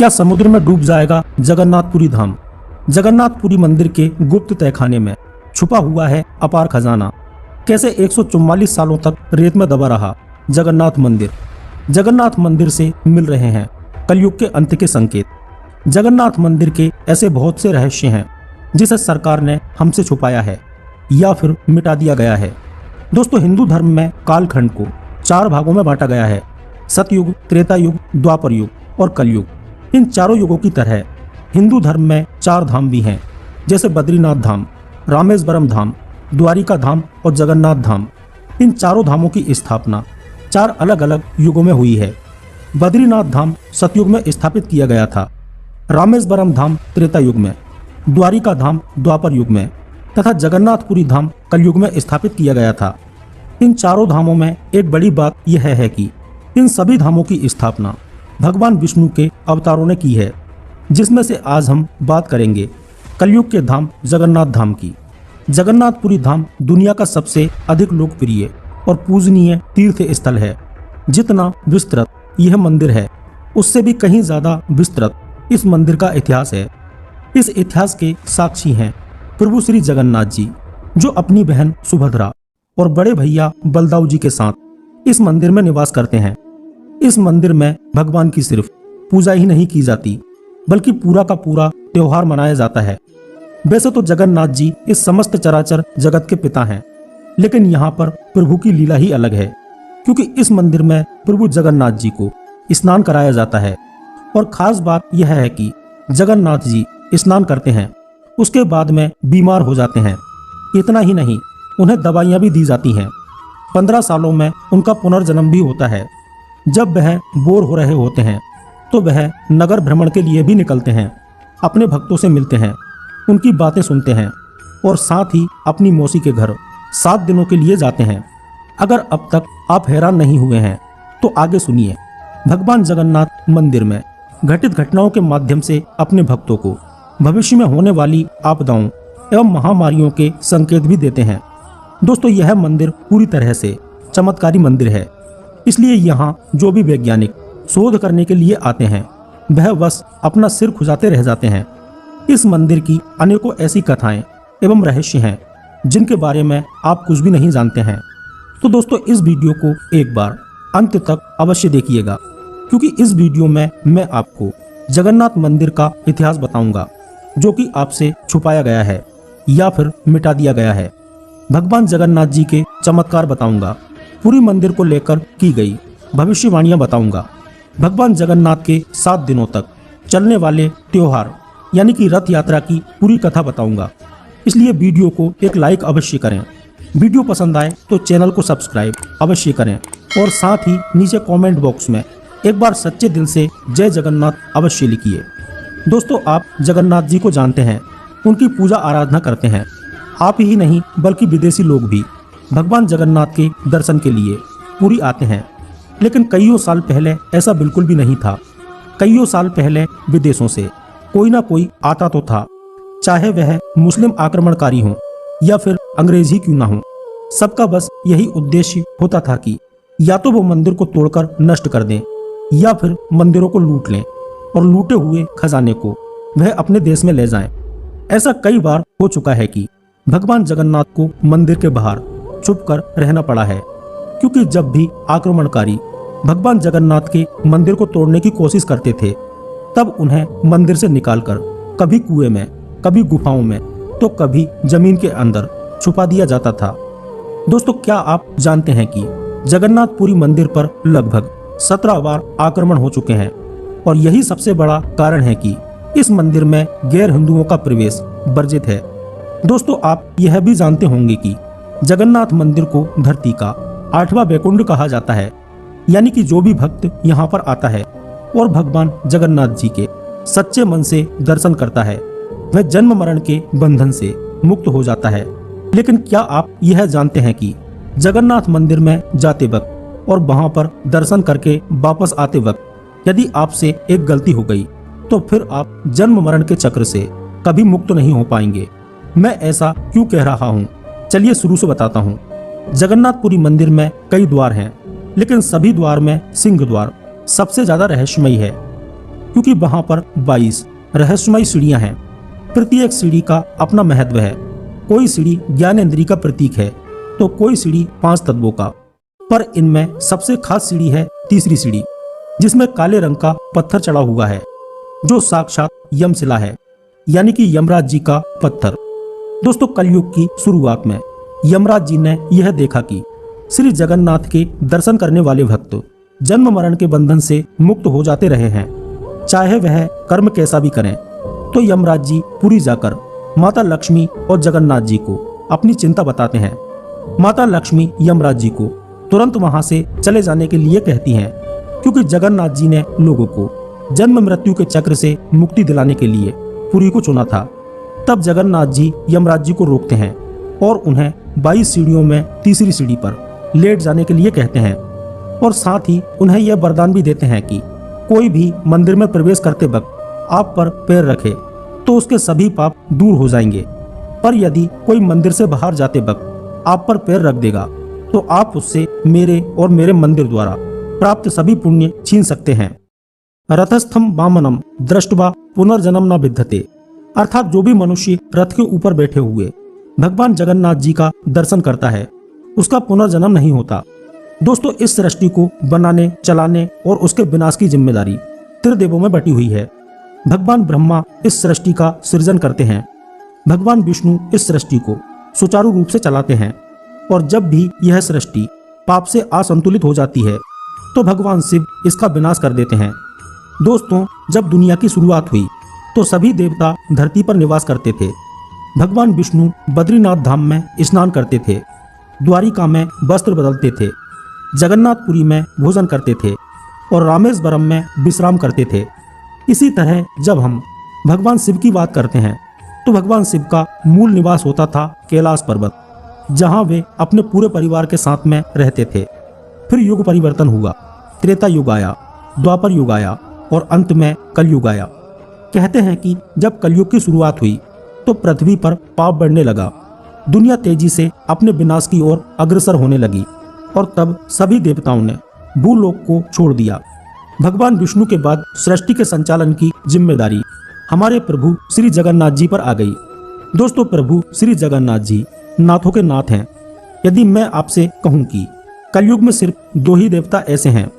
क्या समुद्र में डूब जाएगा जगन्नाथपुरी धाम? जगन्नाथपुरी मंदिर के गुप्त तहखाने में छुपा हुआ है अपार खजाना। कैसे 144 सालों तक रेत में दबा रहा जगन्नाथ मंदिर। जगन्नाथ मंदिर से मिल रहे हैं कलयुग के अंत के संकेत। जगन्नाथ मंदिर के ऐसे बहुत से रहस्य हैं जिसे सरकार ने हमसे छुपाया है या फिर मिटा दिया गया है। दोस्तों, हिंदू धर्म में कालखंड को 4 भागों में बांटा गया है। सतयुग, त्रेता युग, द्वापर युग और कलयुग। इन चारों युगों की तरह हिंदू धर्म में 4 धाम भी हैं, जैसे बद्रीनाथ धाम, रामेश्वरम धाम, द्वारिका धाम और जगन्नाथ धाम। इन चारों धामों की स्थापना 4 अलग अलग युगों में हुई है। बद्रीनाथ धाम सतयुग में स्थापित किया गया था, रामेश्वरम धाम त्रेता युग में, द्वारिका धाम द्वापर युग में तथा जगन्नाथपुरी धाम कलयुग में स्थापित किया गया था। इन चारों धामों में एक बड़ी बात यह है कि इन सभी धामों की स्थापना भगवान विष्णु के अवतारों ने की है, जिसमें से आज हम बात करेंगे कलयुग के धाम जगन्नाथ धाम की। जगन्नाथपुरी धाम दुनिया का सबसे अधिक लोकप्रिय और पूजनीय तीर्थ स्थल है। जितना विस्तृत यह मंदिर है, उससे भी कहीं ज्यादा विस्तृत इस मंदिर का इतिहास है। इस इतिहास के साक्षी हैं प्रभु श्री जगन्नाथ जी, जो अपनी बहन सुभद्रा और बड़े भैया बलदाऊ जी के साथ इस मंदिर में निवास करते हैं। इस मंदिर में भगवान की सिर्फ पूजा ही नहीं की जाती, बल्कि पूरा का पूरा त्योहार मनाया जाता है। वैसे तो जगन्नाथ जी इस समस्त चराचर जगत के पिता हैं, लेकिन यहाँ पर प्रभु की लीला ही अलग है, क्योंकि इस मंदिर में प्रभु जगन्नाथ जी को स्नान कराया जाता है। और खास बात यह है कि जगन्नाथ जी स्नान करते हैं, उसके बाद में बीमार हो जाते हैं। इतना ही नहीं, उन्हें दवाइयाँ भी दी जाती हैं। 15 सालों में उनका पुनर्जन्म भी होता है। जब वह बोर हो रहे होते हैं तो वह नगर भ्रमण के लिए भी निकलते हैं, अपने भक्तों से मिलते हैं, उनकी बातें सुनते हैं और साथ ही अपनी मौसी के घर 7 दिनों के लिए जाते हैं। अगर अब तक आप हैरान नहीं हुए हैं तो आगे सुनिए। भगवान जगन्नाथ मंदिर में घटित घटनाओं के माध्यम से अपने भक्तों को भविष्य में होने वाली आपदाओं एवं महामारियों के संकेत भी देते हैं। दोस्तों, यह मंदिर पूरी तरह से चमत्कारी मंदिर है, इसलिए यहाँ जो भी वैज्ञानिक शोध करने के लिए आते हैं वह बस अपना सिर खुजाते रह जाते हैं। इस मंदिर की अनेकों ऐसी कथाएं एवं रहस्य हैं जिनके बारे में आप कुछ भी नहीं जानते हैं। तो दोस्तों, इस वीडियो को एक बार अंत तक अवश्य देखिएगा, क्योंकि इस वीडियो में मैं आपको जगन्नाथ मंदिर का इतिहास बताऊंगा, जो कि आपसे छुपाया गया है या फिर मिटा दिया गया है। भगवान जगन्नाथ जी के चमत्कार बताऊंगा, पूरी मंदिर को लेकर की गई भविष्यवाणियां बताऊंगा, भगवान जगन्नाथ के 7 दिनों तक चलने वाले त्योहार यानी कि रथ यात्रा की पूरी कथा बताऊंगा। इसलिए वीडियो को एक लाइक अवश्य करें। वीडियो पसंद आए तो चैनल को सब्सक्राइब अवश्य करें और साथ ही नीचे कमेंट बॉक्स में एक बार सच्चे दिल से जय जगन्नाथ अवश्य लिखिए। दोस्तों, आप जगन्नाथ जी को जानते हैं, उनकी पूजा आराधना करते हैं। आप ही नहीं बल्कि विदेशी लोग भी भगवान जगन्नाथ के दर्शन के लिए पूरी आते हैं। लेकिन कईयों साल पहले ऐसा बिल्कुल भी नहीं था। कईयों साल पहले विदेशों से कोई ना कोई आता तो था, चाहे वह मुस्लिम आक्रमणकारी हों या फिर अंग्रेज ही क्यों ना हो। सबका बस यही उद्देश्य होता था कि या तो वो मंदिर को तोड़कर नष्ट कर दें या फिर मंदिरों को लूट लें और लूटे हुए खजाने को वह अपने देश में ले जाएं। ऐसा कई बार हो चुका है कि भगवान जगन्नाथ को मंदिर के बाहर छुपकर रहना पड़ा है, क्योंकि जब भी आक्रमणकारी भगवान जगन्नाथ के मंदिर को तोड़ने की कोशिश करते थे, तब उन्हें मंदिर से निकालकर कभी कुएं में, कभी गुफाओं में, तो कभी जमीन के अंदर छुपा दिया जाता था। दोस्तों, क्या आप जानते हैं कि जगन्नाथपुरी मंदिर पर लगभग 17 बार आक्रमण हो चुके हैं और यही सबसे बड़ा कारण है कि इस मंदिर में गैर हिंदुओं का प्रवेश वर्जित है। दोस्तों, आप यह भी जानते होंगे कि जगन्नाथ मंदिर को धरती का 8वां वैकुंठ कहा जाता है, यानी कि जो भी भक्त यहाँ पर आता है और भगवान जगन्नाथ जी के सच्चे मन से दर्शन करता है, वह जन्म मरण के बंधन से मुक्त हो जाता है। लेकिन क्या आप यह जानते हैं कि जगन्नाथ मंदिर में जाते वक्त और वहां पर दर्शन करके वापस आते वक्त यदि आपसे एक गलती हो गई तो फिर आप जन्म मरण के चक्र से कभी मुक्त नहीं हो पाएंगे। मैं ऐसा क्यों कह रहा हूँ, चलिए शुरू से बताता हूँ। जगन्नाथपुरी मंदिर में कई द्वार हैं, लेकिन सभी द्वार में सिंह द्वार सबसे ज्यादा रहस्यमयी है। क्योंकि वहां पर 22 रहस्यमयी सीढ़ियां हैं। प्रत्येक सीढ़ी का अपना महत्व है। कोई सीढ़ी ज्ञानेंद्रिय का प्रतीक है तो कोई सीढ़ी 5 तत्वों का। पर इनमें सबसे खास सीढ़ी है तीसरी सीढ़ी, जिसमें काले रंग का पत्थर चढ़ा हुआ है, जो साक्षात यमशिला है, यानी कि यमराज जी का पत्थर। दोस्तों, कलयुग की शुरुआत में यमराज जी ने यह देखा कि श्री जगन्नाथ के दर्शन करने वाले भक्त जन्म मरण के बंधन से मुक्त हो जाते रहे हैं, चाहे वह कर्म कैसा भी करें। तो यमराज जी पुरी जाकर माता लक्ष्मी और जगन्नाथ जी को अपनी चिंता बताते हैं। माता लक्ष्मी यमराज जी को तुरंत वहां से चले जाने के लिए कहती हैं, क्योंकि जगन्नाथ जी ने लोगों को जन्म मृत्यु के चक्र से मुक्ति दिलाने के लिए पुरी को चुना था। तब जगन्नाथ जी यमराज जी को रोकते हैं और उन्हें 22 सीढ़ियों में तीसरी सीढ़ी पर लेट जाने के लिए कहते हैं, और साथ ही उन्हें यह वरदान भी देते हैं कि कोई भी मंदिर में प्रवेश करते वक्त आप पर पैर रखे तो उसके सभी पाप दूर हो जाएंगे। पर यदि कोई मंदिर से बाहर जाते वक्त आप पर पैर रख देगा तो आप उससे मेरे और मेरे मंदिर द्वारा प्राप्त सभी पुण्य छीन सकते हैं। रथस्थम वामनम दृष्टवा पुनर्जन्म न विद्यते, अर्थात जो भी मनुष्य रथ के ऊपर बैठे हुए भगवान जगन्नाथ जी का दर्शन करता है उसका पुनर्जन्म नहीं होता। दोस्तों, इस सृष्टि को बनाने, चलाने और उसके विनाश की जिम्मेदारी त्रिदेवों में बटी हुई है। भगवान ब्रह्मा इस सृष्टि का सृजन करते हैं, भगवान विष्णु इस सृष्टि को सुचारू रूप से चलाते हैं, और जब भी यह सृष्टि पाप से असंतुलित हो जाती है तो भगवान शिव इसका विनाश कर देते हैं। दोस्तों, जब दुनिया की शुरुआत हुई तो सभी देवता धरती पर निवास करते थे। भगवान विष्णु बद्रीनाथ धाम में स्नान करते थे, द्वारिका में वस्त्र बदलते थे, जगन्नाथपुरी में भोजन करते थे और रामेश्वरम में विश्राम करते थे। इसी तरह जब हम भगवान शिव की बात करते हैं तो भगवान शिव का मूल निवास होता था कैलाश पर्वत, जहां वे अपने पूरे परिवार के साथ में रहते थे। फिर युग परिवर्तन हुआ, त्रेता युग आया, द्वापर युग आया और अंत में कलयुग आया। कहते हैं कि जब कलयुग की शुरुआत हुई तो पृथ्वी पर पाप बढ़ने लगा, दुनिया तेजी से अपने विनाश की ओर अग्रसर होने लगी, और तब सभी देवताओं ने भूलोक को छोड़ दिया। भगवान विष्णु के बाद सृष्टि के संचालन की जिम्मेदारी हमारे प्रभु श्री जगन्नाथ जी पर आ गई। दोस्तों, प्रभु श्री जगन्नाथ जी नाथों के नाथ हैं। यदि मैं आपसे कहूं कि कलयुग में सिर्फ 2 ही देवता ऐसे हैं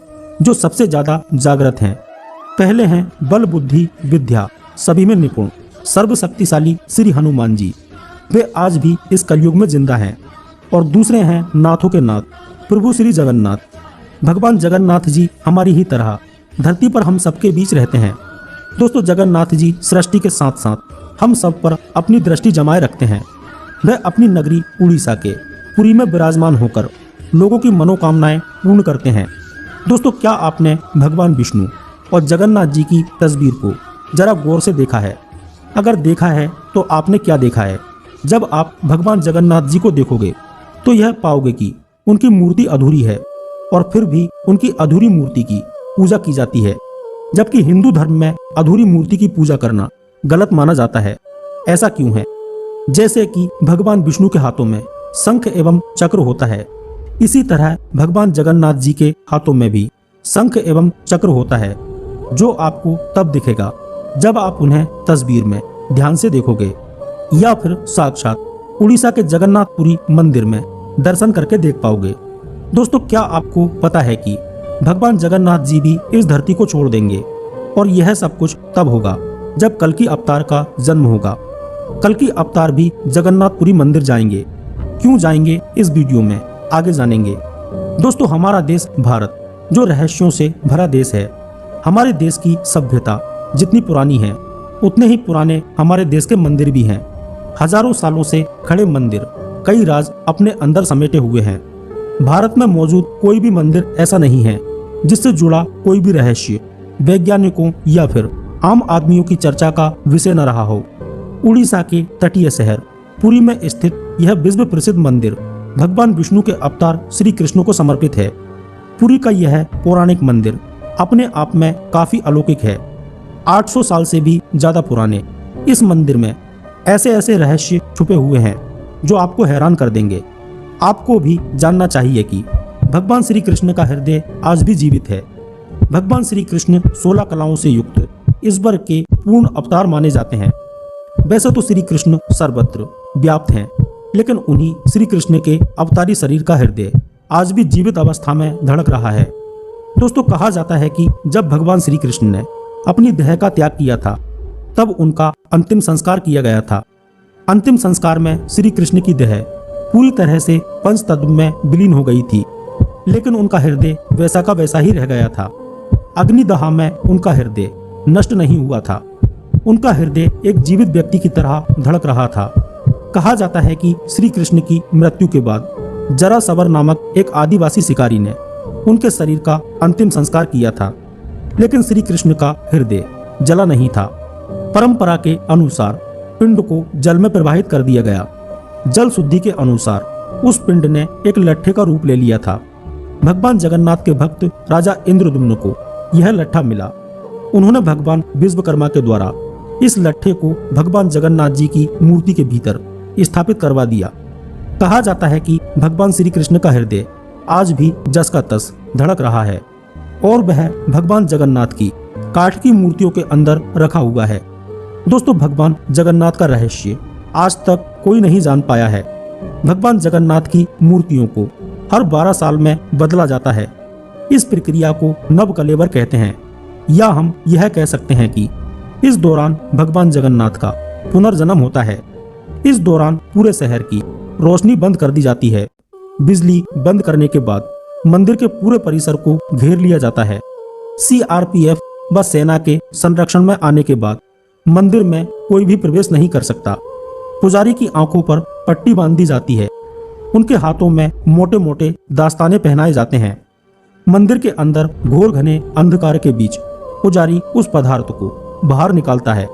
जो सबसे ज्यादा जागृत हैं। पहले हैं बल बुद्धि विद्या सभी में निपुण सर्वशक्तिशाली श्री हनुमान जी, वे आज भी इस कलयुग में जिंदा हैं। और दूसरे हैं नाथों के नाथ प्रभु श्री जगन्नाथ। भगवान जगन्नाथ जी हमारी ही तरह धरती पर हम सबके बीच रहते हैं। दोस्तों, जगन्नाथ जी सृष्टि के साथ साथ हम सब पर अपनी दृष्टि जमाए रखते हैं। वह अपनी नगरी उड़ीसा के पुरी में विराजमान होकर लोगों की मनोकामनाएं पूर्ण करते हैं। दोस्तों, क्या आपने भगवान विष्णु और जगन्नाथ जी की तस्वीर को जरा गौर से देखा है? अगर देखा है तो आपने क्या देखा है? जब आप भगवान जगन्नाथ जी को देखोगे तो यह पाओगे कि उनकी मूर्ति अधूरी है, और फिर भी उनकी अधूरी मूर्ति की पूजा की जाती है, जबकि हिंदू धर्म में अधूरी मूर्ति की पूजा करना गलत माना जाता है। ऐसा क्यों है? जैसे कि भगवान विष्णु के हाथों में शंख एवं चक्र होता है, इसी तरह भगवान जगन्नाथ जी के हाथों में भी शंख एवं चक्र होता है, जो आपको तब दिखेगा जब आप उन्हें तस्वीर में ध्यान से देखोगे, या फिर साक्षात उड़ीसा के जगन्नाथपुरी मंदिर में दर्शन करके देख पाओगे। दोस्तों, क्या आपको पता है कि भगवान जगन्नाथ जी भी इस धरती को छोड़ देंगे, और यह सब कुछ तब होगा जब कल्कि अवतार का जन्म होगा। कल्कि अवतार भी जगन्नाथपुरी मंदिर जाएंगे। क्यों जाएंगे, इस वीडियो में आगे जानेंगे। दोस्तों, हमारा देश भारत जो रहस्यों से भरा देश है, हमारे देश की सभ्यता जितनी पुरानी है उतने ही पुराने हमारे देश के मंदिर भी हैं। हजारों सालों से खड़े मंदिर कई राज अपने अंदर समेटे हुए हैं। भारत में मौजूद कोई भी मंदिर ऐसा नहीं है जिससे जुड़ा कोई भी रहस्य वैज्ञानिकों या फिर आम आदमियों की चर्चा का विषय न रहा हो। उड़ीसा के तटीय शहर पुरी में स्थित यह विश्व प्रसिद्ध मंदिर भगवान विष्णु के अवतार श्री कृष्ण को समर्पित है। पुरी का यह पौराणिक मंदिर अपने आप में काफी अलौकिक है। 800 साल से भी ज्यादा पुराने इस मंदिर में ऐसे ऐसे रहस्य छुपे हुए हैं जो आपको हैरान कर देंगे। आपको भी जानना चाहिए कि भगवान श्री कृष्ण का हृदय आज भी जीवित है। भगवान श्री कृष्ण 16 कलाओं से युक्त ईश्वर के पूर्ण अवतार माने जाते हैं। वैसे तो श्री कृष्ण सर्वत्र व्याप्त हैं, लेकिन उन्हीं श्री कृष्ण के अवतारी शरीर का हृदय आज भी जीवित अवस्था में धड़क रहा है। दोस्तों, कहा जाता है कि जब भगवान श्री कृष्ण ने अपनी देह का त्याग किया था, तब उनका अंतिम संस्कार किया गया था। अंतिम संस्कार में श्री कृष्ण की देह पूरी तरह से पंच तत्व में विलीन हो गई थी, लेकिन उनका हृदय वैसा का वैसा ही रह गया था। अग्निदहा में उनका हृदय नष्ट नहीं हुआ था। उनका हृदय एक जीवित व्यक्ति की तरह धड़क रहा था। कहा जाता है कि श्री कृष्ण की मृत्यु के बाद जरासवर नामक एक आदिवासी शिकारी ने उनके शरीर का अंतिम संस्कार किया था, लेकिन श्री कृष्ण का हृदय जला नहीं था। परंपरा के अनुसार पिंड को जल में प्रवाहित कर दिया गया। जल शुद्धि के अनुसार उस पिंड ने एक लट्ठे का रूप ले लिया था। भगवान जगन्नाथ के भक्त राजा इंद्रद्युम्न को यह लट्ठा मिला। उन्होंने भगवान विश्वकर्मा के द्वारा इस लट्ठे को भगवान जगन्नाथ जी की मूर्ति के भीतर स्थापित करवा दिया। कहा जाता है कि भगवान श्री कृष्ण का हृदय आज भी जस का तस धड़क रहा है और वह भगवान जगन्नाथ की काठ की मूर्तियों के अंदर रखा हुआ है। दोस्तों, भगवान जगन्नाथ का रहस्य आज तक कोई नहीं जान पाया है। भगवान जगन्नाथ की मूर्तियों को हर 12 साल में बदला जाता है। इस प्रक्रिया को नव कलेवर कहते हैं, या हम यह कह सकते हैं कि इस दौरान भगवान जगन्नाथ का पुनर्जन्म होता है। इस दौरान पूरे शहर की रोशनी बंद कर दी जाती है। बिजली बंद करने के बाद मंदिर के पूरे परिसर को घेर लिया जाता है। CRPF व सेना के संरक्षण में आने के बाद मंदिर में कोई भी प्रवेश नहीं कर सकता। पुजारी की आंखों पर पट्टी बांध दी जाती है। उनके हाथों में मोटे मोटे दास्ताने पहनाए जाते हैं। मंदिर के अंदर घोर घने अंधकार के बीच पुजारी उस पदार्थ को बाहर निकालता है,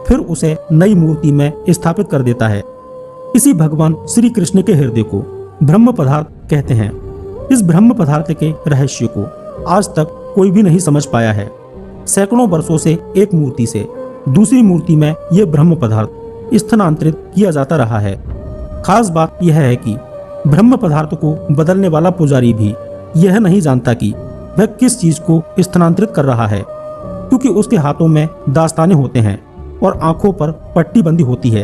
फिर उसे नई मूर्ति में स्थापित कर देता है। इसी भगवान श्री कृष्ण के हृदय को ब्रह्म पदार्थ कहते हैं। इस ब्रह्म पदार्थ के रहस्य को आज तक कोई भी नहीं समझ पाया है। सैकड़ों वर्षों से एक मूर्ति से दूसरी मूर्ति में यह ब्रह्म पदार्थ स्थानांतरित किया जाता रहा है। खास बात यह है कि ब्रह्म पदार्थ को बदलने वाला पुजारी भी यह नहीं जानता कि वह किस चीज को स्थानांतरित कर रहा है, क्योंकि उसके हाथों में दास्ताने होते हैं और आंखों पर पट्टी बंदी होती है।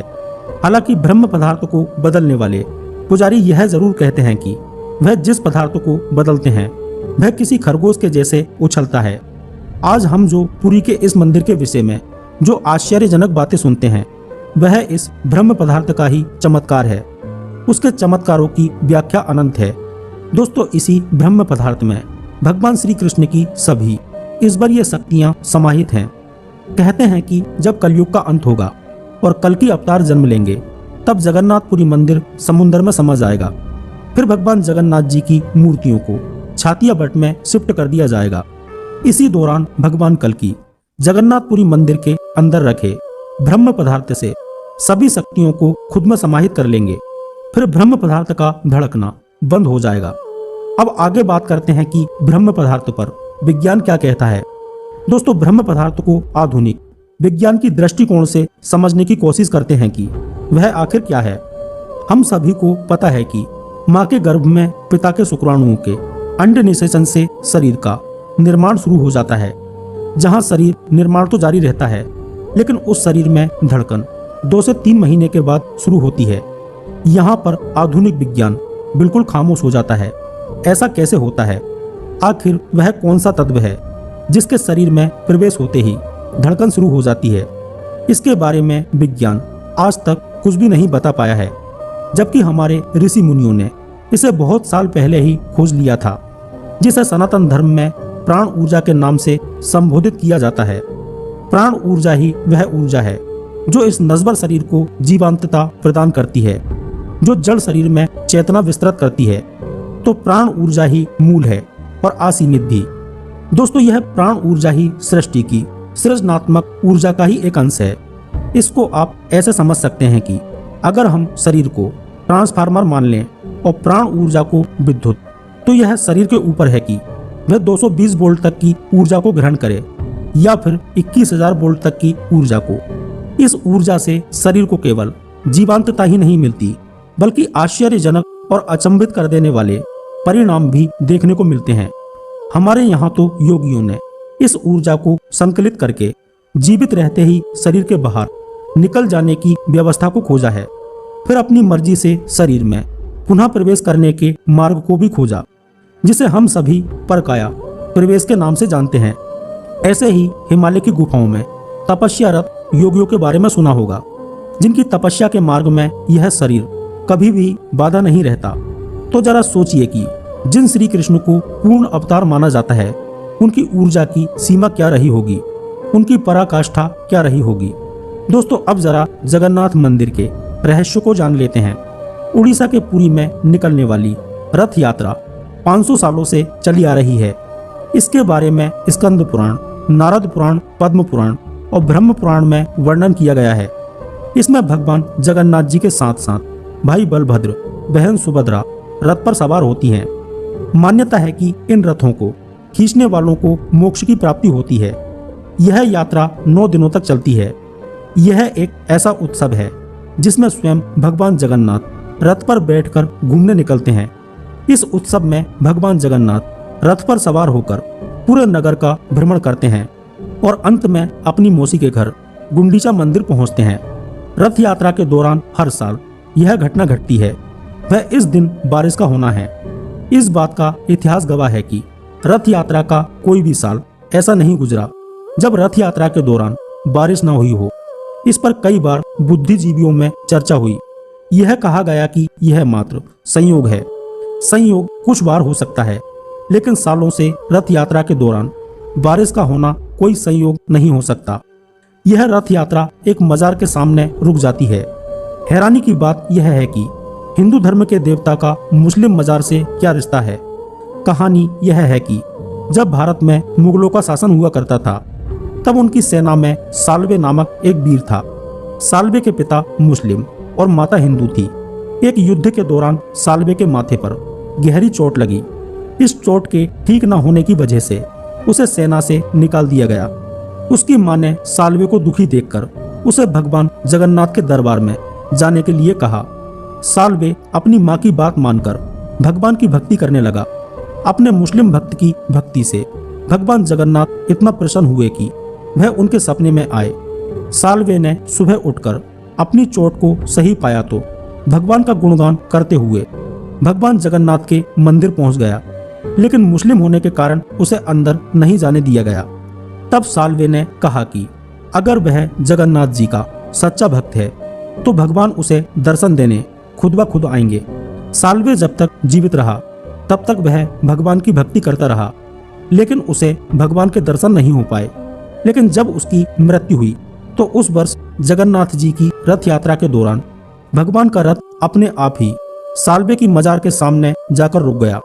हालांकि ब्रह्म पदार्थ को बदलने वाले पुजारी यह जरूर कहते हैं कि वह जिस पदार्थ को बदलते हैं वह किसी खरगोश के जैसे उछलता है। आज हम जो पुरी के इस मंदिर के विषय में जो आश्चर्यजनक बातें सुनते हैं, वह इस ब्रह्म पदार्थ का ही चमत्कार है। उसके चमत्कारों की व्याख्या अनंत है। दोस्तों, इसी ब्रह्म पदार्थ में भगवान श्री कृष्ण की सभी ईश्वरीय शक्तियां समाहित हैं। कहते हैं कि जब कलयुग का अंत होगा और कल की अवतार जन्म लेंगे, तब जगन्नाथपुरी मंदिर समुद्र में समा जाएगा। फिर भगवान जगन्नाथ जी की मूर्तियों को छातिया बट में शिफ्ट कर दिया जाएगा। इसी दौरान भगवान कल्कि जगन्नाथपुरी मंदिर के अंदर रखे ब्रह्म पदार्थ से सभी शक्तियों को खुद में समाहित कर लेंगे। फिर ब्रह्म पदार्थ का धड़कना बंद हो जाएगा। अब आगे बात करते हैं कि ब्रह्म पदार्थ पर विज्ञान क्या कहता है। दोस्तों, ब्रह्म पदार्थ को आधुनिक विज्ञान की दृष्टिकोण से समझने की कोशिश करते हैं कि वह आखिर क्या है। हम सभी को पता है कि माँ के गर्भ में पिता के शुक्राणुओं के अंड निषेचन से शरीर का निर्माण शुरू हो जाता है। जहाँ शरीर निर्माण तो जारी रहता है, लेकिन उस शरीर में धड़कन 2 से 3 महीने के बाद शुरू होती है। यहाँ पर आधुनिक विज्ञान बिल्कुल खामोश हो जाता है। ऐसा कैसे होता है? आखिर वह कौन सा तत्व है जिसके शरीर में प्रवेश होते ही धड़कन शुरू हो जाती है? इसके बारे में विज्ञान आज तक कुछ भी नहीं बता पाया है, जबकि हमारे ऋषि मुनियों ने इसे बहुत साल पहले ही खोज लिया था, जिसे सनातन धर्म में प्राण ऊर्जा के नाम से संबोधित किया जाता है। प्राण ऊर्जा ही वह ऊर्जा है जो इस नश्वर शरीर को जीवंतता प्रदान करती है, जो जड़ शरीर में चेतना विस्तृत करती है। तो प्राण ऊर्जा ही मूल है और असीमित भी। दोस्तों, यह प्राण ऊर्जा ही सृष्टि की सृजनात्मक ऊर्जा का ही एक अंश है। इसको आप ऐसे समझ सकते हैं कि अगर हम शरीर को ट्रांसफार्मर मान लें और प्राण ऊर्जा को विद्युत, तो यह शरीर के ऊपर है कि वह 220 वोल्ट तक की ऊर्जा को ग्रहण करे या फिर 21,000 वोल्ट तक की ऊर्जा को। इस ऊर्जा से शरीर को केवल जीवंतता ही नहीं मिलती, बल्कि आश्चर्यजनक और अचंभित कर देने वाले परिणाम भी देखने को मिलते हैं। हमारे यहाँ तो योगियों ने इस ऊर्जा को संकलित करके जीवित रहते ही शरीर के बाहर निकल जाने की व्यवस्था को खोजा है। फिर अपनी मर्जी से शरीर में पुनः प्रवेश करने के मार्ग को भी खोजा, जिसे हम सभी परकाया प्रवेश के नाम से जानते हैं। ऐसे ही हिमालय की गुफाओं में तपस्यारत योगियों के बारे में सुना होगा, जिनकी तपस्या के मार्ग में यह शरीर कभी भी बाधा नहीं रहता। तो जरा सोचिए कि जिन श्री कृष्ण को पूर्ण अवतार माना जाता है, उनकी ऊर्जा की सीमा क्या रही होगी, उनकी पराकाष्ठा क्या रही होगी। दोस्तों, अब जरा जगन्नाथ मंदिर के रहस्य को जान लेते हैं। उड़ीसा के पुरी में निकलने वाली रथ यात्रा 500 सालों से चली आ रही है। इसके बारे में स्कंद पुराण, नारद पुराण, पद्म पुराण और ब्रह्म पुराण में वर्णन किया गया है। इसमें भगवान जगन्नाथ जी के साथ साथ भाई बलभद्र, बहन सुभद्रा रथ पर सवार होती हैं। मान्यता है कि इन रथों को खींचने वालों को मोक्ष की प्राप्ति होती है। यह यात्रा 9 दिनों तक चलती है। यह एक ऐसा उत्सव है जिसमें स्वयं भगवान जगन्नाथ रथ पर बैठकर घूमने निकलते हैं। इस उत्सव में भगवान जगन्नाथ रथ पर सवार होकर पूरे नगर का भ्रमण करते हैं और अंत में अपनी मौसी के घर गुंडीचा मंदिर पहुंचते हैं। रथ यात्रा के दौरान हर साल यह घटना घटती है। वह इस दिन बारिश का होना है। इस बात का इतिहास गवाह है कि रथ यात्रा का कोई भी साल ऐसा नहीं गुजरा जब रथ यात्रा के दौरान बारिश न हुई हो। इस पर कई बार बुद्धिजीवियों में चर्चा हुई। यह कहा गया कि यह मात्र संयोग है। संयोग कुछ बार हो सकता है, लेकिन सालों से रथ यात्रा के दौरान बारिश का होना कोई संयोग नहीं हो सकता। यह रथ यात्रा एक मजार के सामने रुक जाती है। हैरानी की बात यह है कि हिंदू धर्म के देवता का मुस्लिम मजार से क्या रिश्ता है। कहानी यह है कि जब भारत में मुगलों का शासन हुआ करता था, तब उनकी सेना में साल्वे नामक एक वीर था। साल्वे के पिता मुस्लिम और माता हिंदू थी। एक युद्ध के दौरान साल्वे के माथे पर गहरी चोट लगी। इस चोट के ठीक न होने की वजह से उसे सेना से निकाल दिया गया। उसकी मां ने साल्वे को दुखी देखकर उसे भगवान जगन्नाथ के दरबार में जाने के लिए कहा। साल्वे अपनी मां की बात मानकर भगवान की भक्ति करने लगा। अपने मुस्लिम भक्त की भक्ति से भगवान जगन्नाथ इतना प्रसन्न हुए कि वह उनके सपने में आए। साल्वे ने सुबह उठकर अपनी चोट को सही पाया तो भगवान का गुणगान करते हुए भगवान जगन्नाथ के मंदिर पहुंच गया, लेकिन मुस्लिम होने के कारण उसे अंदर नहीं जाने दिया गया। तब साल्वे ने कहा कि अगर वह जगन्नाथ जी का सच्चा भक्त है तो भगवान उसे दर्शन देने खुद ब खुद आएंगे। साल्वे जब तक जीवित रहा तब तक वह भगवान की भक्ति करता रहा, लेकिन उसे भगवान के दर्शन नहीं हो पाए। लेकिन जब उसकी मृत्यु हुई तो उस वर्ष जगन्नाथ जी की रथ यात्रा के दौरान भगवान का रथ अपने आप ही साल्वे की मजार के सामने जाकर रुक गया।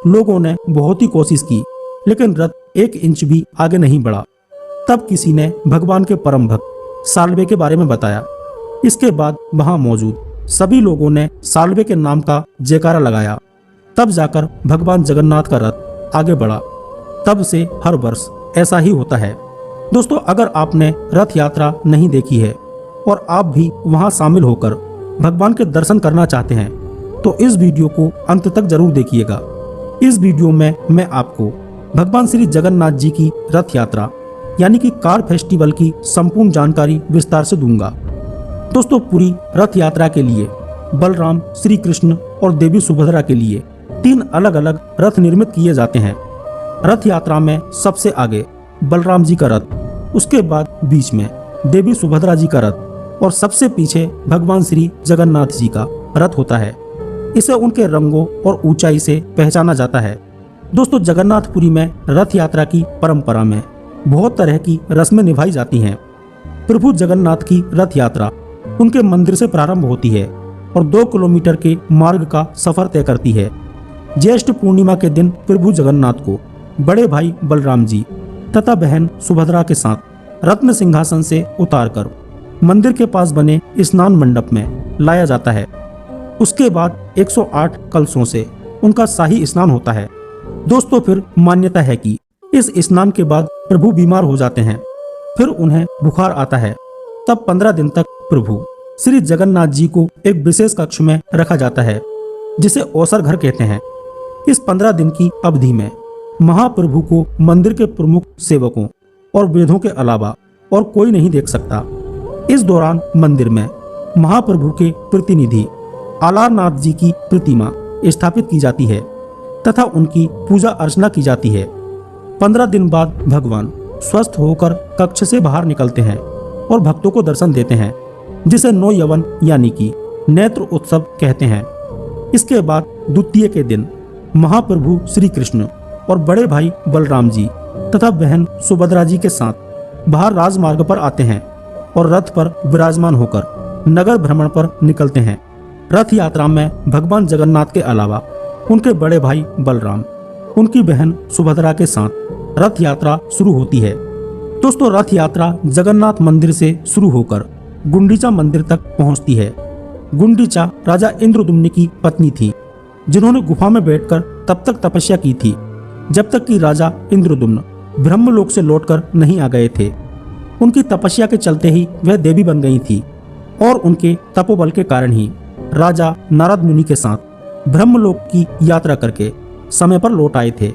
लोगों ने बहुत ही कोशिश की, लेकिन रथ 1 इंच भी आगे नहीं बढ़ा। तब किसी ने भगवान के परम भक्त साल्वे के बारे में बताया। इसके बाद वहां मौजूद सभी लोगों ने साल्वे के नाम का जयकारा लगाया। तब जाकर भगवान जगन्नाथ का रथ आगे बढ़ा। तब से हर वर्ष ऐसा ही होता है। दोस्तों, अगर आपने रथ यात्रा नहीं देखी है और आप भी वहां शामिल होकर भगवान के दर्शन करना चाहते हैं तो इस वीडियो को अंत तक जरूर देखिएगा। इस वीडियो में मैं आपको भगवान श्री जगन्नाथ जी की रथ यात्रा यानी कि कार फेस्टिवल की संपूर्ण जानकारी विस्तार से दूंगा। दोस्तों, पूरी रथ यात्रा के लिए बलराम, श्री कृष्ण और देवी सुभद्रा के लिए 3 अलग अलग रथ निर्मित किए जाते हैं। रथ यात्रा में सबसे आगे बलराम जी का रथ, उसके बाद बीच में देवी सुभद्रा जी का रथ और सबसे पीछे भगवान श्री जगन्नाथ जी का रथ होता है। इसे उनके रंगों और ऊंचाई से पहचाना जाता है। दोस्तों, जगन्नाथपुरी में रथ यात्रा की परंपरा में बहुत तरह की रस्में निभाई जाती हैं। प्रभु जगन्नाथ की रथ यात्रा उनके मंदिर से प्रारंभ होती है और 2 किलोमीटर के मार्ग का सफर तय करती है। ज्येष्ठ पूर्णिमा के दिन प्रभु जगन्नाथ को बड़े भाई बलराम जी तथा बहन सुभद्रा के साथ रत्न सिंहासन से उतारकर मंदिर के पास बने स्नान मंडप में लाया जाता है। उसके बाद 108 कलशों से उनका शाही स्नान होता है। दोस्तों, फिर मान्यता है कि इस स्नान के बाद प्रभु बीमार हो जाते हैं, फिर उन्हें बुखार आता है। तब 15 दिन तक प्रभु श्री जगन्नाथ जी को एक विशेष कक्ष में रखा जाता है, जिसे औसर घर कहते हैं। इस 15 दिन की अवधि में महाप्रभु को मंदिर के प्रमुख सेवकों और वेदों के अलावा और कोई नहीं देख सकता। इस दौरान मंदिर में महाप्रभु के प्रतिनिधि आलारनाथ जी की प्रतिमा स्थापित की जाती है तथा उनकी पूजा अर्चना की जाती है। 15 दिन बाद भगवान स्वस्थ होकर कक्ष से बाहर निकलते हैं और भक्तों को दर्शन देते हैं, जिसे नौ यवन यानी कि नेत्र उत्सव कहते हैं। इसके बाद द्वितीय के दिन महाप्रभु श्री कृष्ण और बड़े भाई बलराम जी तथा बहन सुभद्रा जी के साथ बाहर राजमार्ग पर आते हैं और रथ पर विराजमान होकर नगर भ्रमण पर निकलते हैं। रथ यात्रा में भगवान जगन्नाथ के अलावा उनके बड़े भाई बलराम, उनकी बहन सुभद्रा के साथ रथ यात्रा शुरू होती है। दोस्तों, रथ यात्रा जगन्नाथ मंदिर से शुरू होकर गुंडीचा मंदिर तक पहुंचती है। गुंडीचा राजा इंद्रदुम्न की पत्नी थी, जिन्होंने गुफा में बैठकर तब तक तपस्या की थी जब तक कि राजा इंद्रदुम्न ब्रह्मलोक से लौटकर नहीं आ गए थे। उनकी तपस्या के चलते ही वह देवी बन गई थी और उनके तपोबल के कारण ही राजा नारद मुनि के साथ ब्रह्मलोक की यात्रा करके समय पर लौट आए थे।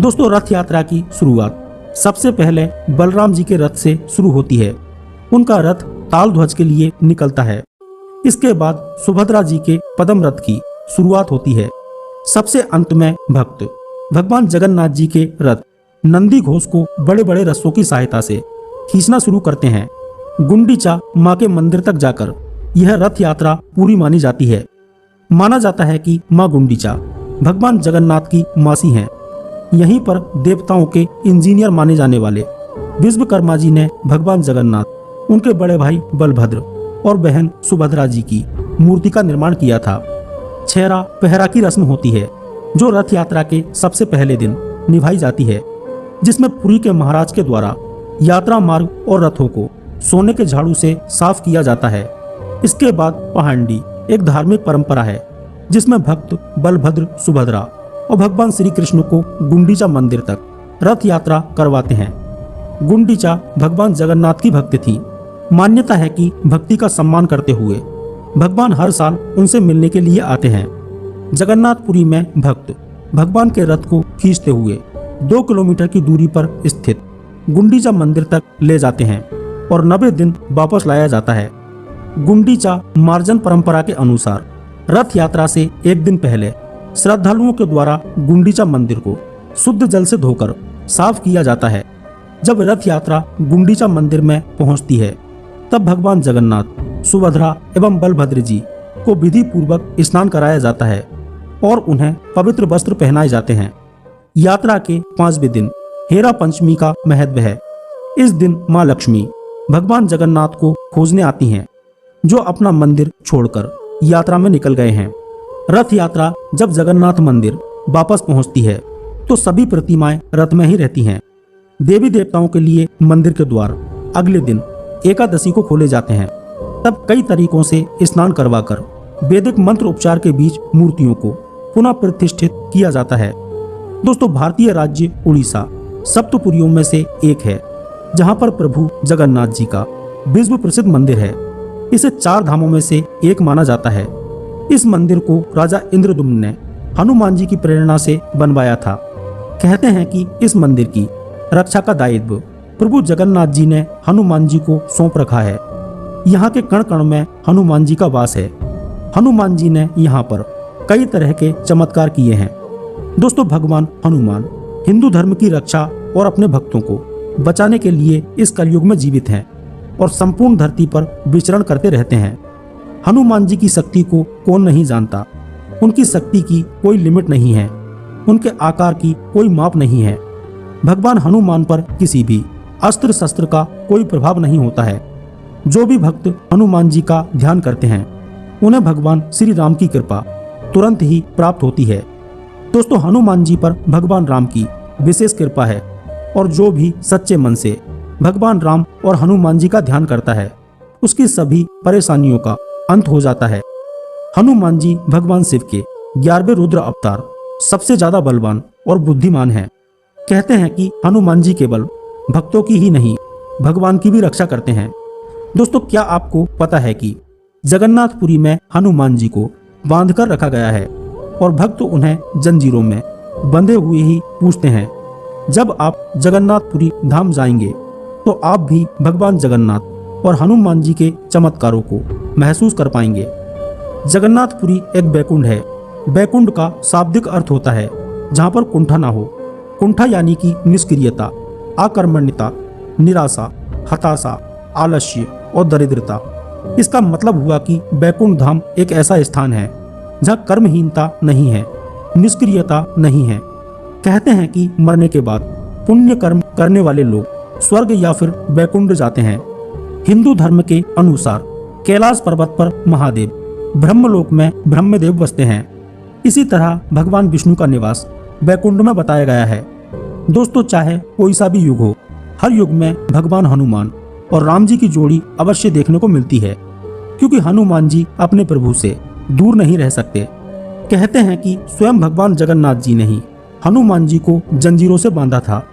दोस्तों, रथ यात्रा की शुरुआत सबसे पहले बलराम जी के रथ से शुरू होती है। उनका रथ ताल ध्वज के लिए निकलता है। इसके बाद सुभद्रा जी के पदम रथ की शुरुआत होती है। सबसे अंत में भक्त भगवान जगन्नाथ जी के रथ नंदी घोष को बड़े बड़े रस्सों की सहायता से खींचना शुरू करते हैं। गुंडीचा मां के मंदिर तक जाकर यह रथ यात्रा पूरी मानी जाती है। माना जाता है कि मां गुंडीचा भगवान जगन्नाथ की मासी हैं। यहीं पर देवताओं के इंजीनियर माने जाने वाले विश्वकर्मा जी ने भगवान जगन्नाथ, उनके बड़े भाई बलभद्र और बहन सुभद्रा जी की मूर्ति का निर्माण किया था। छेरा पहरा की रस्म होती है जो रथ यात्रा के सबसे पहले दिन निभाई जाती है, जिसमें पुरी के महाराज के द्वारा यात्रा मार्ग और रथों को सोने के झाड़ू से साफ किया जाता है। इसके बाद पहांडी एक धार्मिक परंपरा है जिसमें भक्त बलभद्र, सुभद्रा और भगवान श्री कृष्ण को गुंडीचा मंदिर तक रथ यात्रा करवाते हैं। गुंडीचा भगवान जगन्नाथ की भक्त थी। मान्यता है कि भक्ति का सम्मान करते हुए भगवान हर साल उनसे मिलने के लिए आते हैं। जगन्नाथपुरी में भक्त भगवान के रथ को खींचते हुए 2 किलोमीटर की दूरी पर स्थित गुंडीचा मंदिर तक ले जाते हैं और 90 दिन वापस लाया जाता है। गुंडीचा मार्जन परंपरा के अनुसार रथ यात्रा से एक दिन पहले श्रद्धालुओं के द्वारा गुंडीचा मंदिर को शुद्ध जल से धोकर साफ किया जाता है। जब रथ यात्रा गुंडीचा मंदिर में पहुंचती है, तब भगवान जगन्नाथ, सुभद्रा एवं बलभद्र जी को विधि पूर्वक स्नान कराया जाता है और उन्हें पवित्र वस्त्र पहनाए जाते हैं। यात्रा के 5वें दिन हेरा पंचमी का महत्व है। इस दिन मां लक्ष्मी भगवान जगन्नाथ को खोजने आती हैं, जो अपना मंदिर छोड़कर यात्रा में निकल गए हैं। रथ यात्रा जब जगन्नाथ मंदिर वापस पहुंचती है तो सभी प्रतिमाएं रथ में ही रहती हैं। देवी देवताओं के लिए मंदिर के द्वार अगले दिन एकादशी को खोले जाते हैं। तब कई तरीकों से स्नान करवाकर वैदिक मंत्र उपचार के बीच मूर्तियों को पुनः प्रतिष्ठित किया जाता है। दोस्तों, भारतीय राज्य उड़ीसा सप्तपुरियों में से एक है, जहां पर प्रभु जगन्नाथ जी का विश्व प्रसिद्ध मंदिर है। इसे 4 धामों में से एक माना जाता है। इस मंदिर को राजा इंद्रदुम्न ने हनुमान जी की प्रेरणा से बनवाया था। कहते हैं कि इस मंदिर की रक्षा का दायित्व प्रभु जगन्नाथ जी ने हनुमान जी को सौंप रखा है। यहाँ के कण कण में हनुमान जी का वास है। हनुमान जी ने यहाँ पर कई तरह के चमत्कार किए हैं। दोस्तों, भगवान हनुमान हिंदू धर्म की रक्षा और अपने भक्तों को बचाने के लिए इस कलयुग में जीवित हैं और संपूर्ण धरती पर विचरण करते रहते हैं। हनुमान जी की शक्ति को कौन नहीं जानता। उनकी शक्ति की कोई लिमिट नहीं है, उनके आकार की कोई माप नहीं है। भगवान हनुमान पर किसी भी अस्त्र शस्त्र का कोई प्रभाव नहीं होता है। जो भी भक्त हनुमान जी का ध्यान करते हैं, उन्हें भगवान श्री राम की कृपा तुरंत ही प्राप्त होती है। दोस्तों, हनुमान जी पर भगवान राम की विशेष कृपा है और जो भी सच्चे मन से भगवान राम और हनुमान जी का ध्यान करता है, उसकी सभी परेशानियों का अंत हो जाता है। हनुमान जी भगवान शिव के 11वें रुद्र अवतार, सबसे ज्यादा बलवान और बुद्धिमान हैं। कहते हैं कि हनुमान जी केवल भक्तों की ही नहीं, भगवान की भी रक्षा करते हैं। दोस्तों, क्या आपको पता है कि जगन्नाथपुरी में हनुमान जी को बांधकर रखा गया है और भक्त उन्हें जंजीरों में बंधे हुए ही पूजते हैं। जब आप जगन्नाथपुरी धाम जाएंगे तो आप भी भगवान जगन्नाथ और हनुमान जी के चमत्कारों को महसूस कर पाएंगे। जगन्नाथपुरी एक बैकुंठ है। बैकुंठ का शाब्दिक अर्थ होता है जहाँ पर कुंठा ना हो। कुंठा यानी कि निष्क्रियता, आकर्मण्यता, निराशा, हताशा, आलस्य और दरिद्रता। इसका मतलब हुआ कि बैकुंठ धाम एक ऐसा स्थान है जहाँ कर्महीनता नहीं है, निष्क्रियता नहीं है। कहते हैं कि मरने के बाद पुण्य कर्म करने वाले लोग स्वर्ग या फिर बैकुंठ जाते हैं। हिंदू धर्म के अनुसार कैलाश पर्वत पर महादेव, ब्रह्मलोक में ब्रह्मदेव बसते हैं। इसी तरह भगवान विष्णु का निवास बैकुंठ में बताया गया है। दोस्तों, चाहे कोई सा भी युग हो, हर युग में भगवान हनुमान और राम जी की जोड़ी अवश्य देखने को मिलती है, क्योंकि हनुमान जी अपने प्रभु से दूर नहीं रह सकते। कहते हैं कि स्वयं भगवान जगन्नाथ जी ने ही हनुमान जी को जंजीरों से बांधा था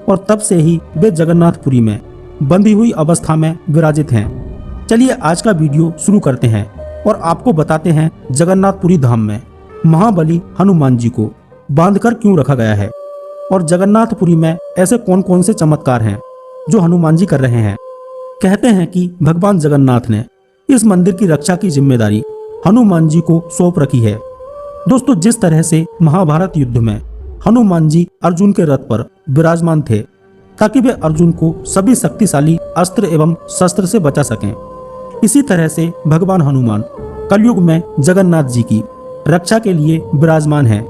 और तब से ही वे जगन्नाथपुरी में बंधी हुई अवस्था में विराजित हैं। चलिए आज का वीडियो शुरू करते हैं और आपको बताते हैं जगन्नाथपुरी धाम में महाबली हनुमान जी को बांधकर क्यों रखा गया है और जगन्नाथपुरी में ऐसे कौन कौन से चमत्कार हैं जो हनुमान जी कर रहे हैं। कहते हैं कि भगवान जगन्नाथ ने इस मंदिर की रक्षा की जिम्मेदारी हनुमान जी को सौंप रखी है। दोस्तों, जिस तरह से महाभारत युद्ध में हनुमान जी अर्जुन के रथ पर विराजमान थे ताकि वे अर्जुन को सभी शक्तिशाली अस्त्र एवं शस्त्र से बचा सकें, इसी तरह से भगवान हनुमान कलयुग में जगन्नाथ जी की रक्षा के लिए विराजमान हैं।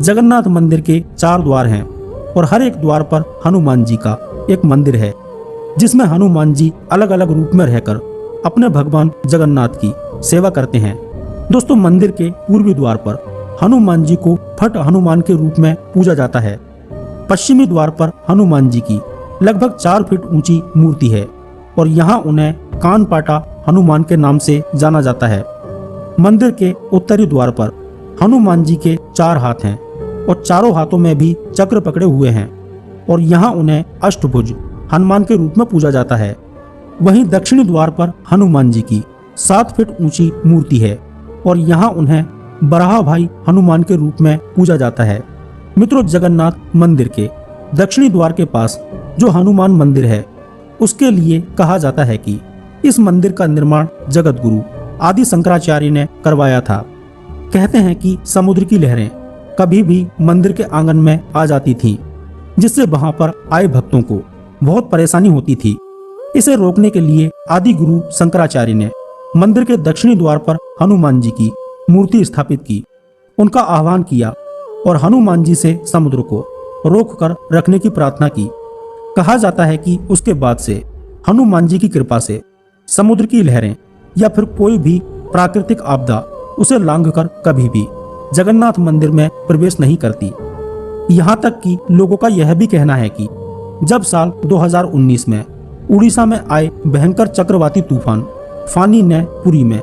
जगन्नाथ मंदिर के 4 द्वार हैं और हर एक द्वार पर हनुमान जी का एक मंदिर है, जिसमें हनुमान जी अलग अलग रूप में रहकर अपने भगवान जगन्नाथ की सेवा करते हैं। दोस्तों, मंदिर के पूर्वी द्वार पर हनुमान जी को फट हनुमान के रूप में पूजा जाता है। पश्चिमी द्वार पर हनुमान जी की लगभग 4 फीट ऊंची मूर्ति है और यहाँ उन्हें कानपाटा हनुमान के नाम से जाना जाता है। मंदिर के उत्तरी द्वार पर हनुमान जी के 4 हाथ हैं और चारों हाथों में भी चक्र पकड़े हुए हैं और यहाँ उन्हें अष्टभुज हनुमान के रूप में पूजा जाता है। वहीं दक्षिणी द्वार पर हनुमान जी की 7 फीट ऊंची मूर्ति है और यहाँ उन्हें बराह भाई हनुमान के रूप में पूजा जाता है। मित्रों, जगन्नाथ मंदिर के दक्षिणी द्वार के पास जो हनुमान मंदिर है, उसके लिए कहा जाता है कि इस मंदिर का निर्माण जगत गुरु आदि शंकराचार्य ने करवाया था। कहते हैं कि समुद्र की लहरें कभी भी मंदिर के आंगन में आ जाती थीं, जिससे वहां पर आए भक्तों को बहुत परेशानी होती थी। इसे रोकने के लिए आदि गुरु शंकराचार्य ने मंदिर के दक्षिणी द्वार पर हनुमान जी की मूर्ति स्थापित की, उनका आह्वान किया और हनुमान जी से समुद्र को रोककर रखने की प्रार्थना की। कहा जाता है कि उसके बाद से हनुमान जी की कृपा से समुद्र की लहरें या फिर कोई भी प्राकृतिक आपदा उसे लांघकर कभी भी जगन्नाथ मंदिर में प्रवेश नहीं करती। यहाँ तक कि लोगों का यह भी कहना है कि जब साल 2019 में उड़ीसा में आए भयंकर चक्रवाती तूफान फानी ने पुरी में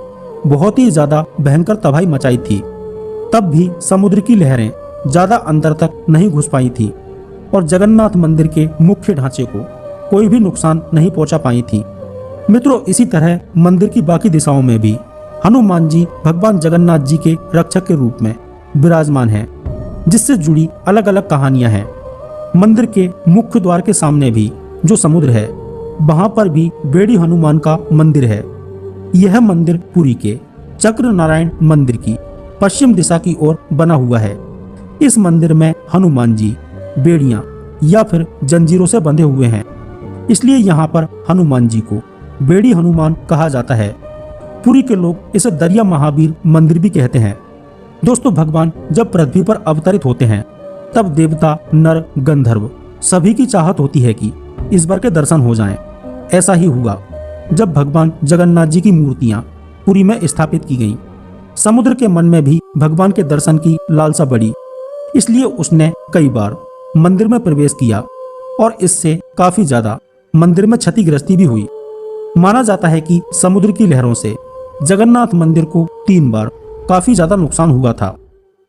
बहुत ही ज्यादा भयंकर तबाही मचाई थी, तब भी समुद्र की लहरें ज्यादा अंदर तक नहीं घुस पाई थी और जगन्नाथ मंदिर के मुख्य ढांचे को कोई भी नुकसान नहीं पहुंचा पाई थी। मित्रों, इसी तरह मंदिर की बाकी दिशाओं में भी हनुमान जी भगवान जगन्नाथ जी के रक्षक के रूप में विराजमान हैं, जिससे जुड़ी अलग अलग कहानियां हैं। मंदिर के मुख्य द्वार के सामने भी जो समुद्र है, वहां पर भी बेड़ी हनुमान का मंदिर है। यह मंदिर पुरी के चक्र नारायण मंदिर की पश्चिम दिशा की ओर बना हुआ है। इस मंदिर में हनुमान जी बेड़ियां या फिर जंजीरों से बंधे हुए हैं, इसलिए यहाँ पर हनुमान जी को बेड़ी हनुमान कहा जाता है। पुरी के लोग इसे दरिया महावीर मंदिर भी कहते हैं। दोस्तों, भगवान जब पृथ्वी पर अवतरित होते हैं, तब देवता, नर, गंधर्व सभी की चाहत होती है कि इस बार के दर्शन हो जाएं। ऐसा ही हुआ जब भगवान जगन्नाथ जी की मूर्तियां पुरी में स्थापित की गईं। समुद्र के मन में भी भगवान के दर्शन की लालसा बढ़ी, इसलिए उसने कई बार मंदिर में प्रवेश किया और इससे काफी ज्यादा मंदिर में क्षतिग्रस्ती भी हुई। माना जाता है कि समुद्र की लहरों से जगन्नाथ मंदिर को 3 बार काफी ज्यादा नुकसान हुआ था।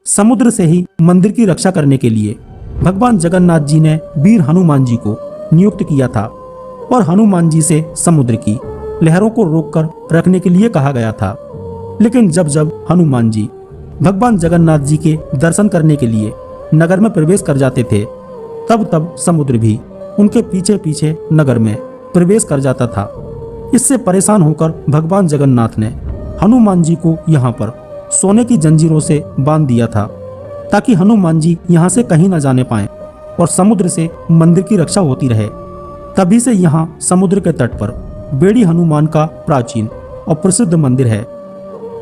समुद्र से ही मंदिर की रक्षा करने के लिए भगवान जगन्नाथ जी ने वीर हनुमान जी को नियुक्त किया था और हनुमान जी से समुद्र की लहरों को रोककर रखने के लिए कहा गया था। लेकिन जब जब हनुमान जी भगवान जगन्नाथ जी के दर्शन करने के लिए नगर में प्रवेश कर जाते थे, तब तब समुद्र भी उनके पीछे पीछे नगर में प्रवेश कर जाता था। इससे परेशान होकर भगवान जगन्नाथ ने हनुमान जी को यहाँ पर सोने की जंजीरों से बांध दिया था, ताकि हनुमान जी यहाँ से कहीं न जाने पाएं और समुद्र से मंदिर की रक्षा होती रहे। तभी से यहाँ समुद्र के तट पर बेड़ी हनुमान का प्राचीन और प्रसिद्ध मंदिर है।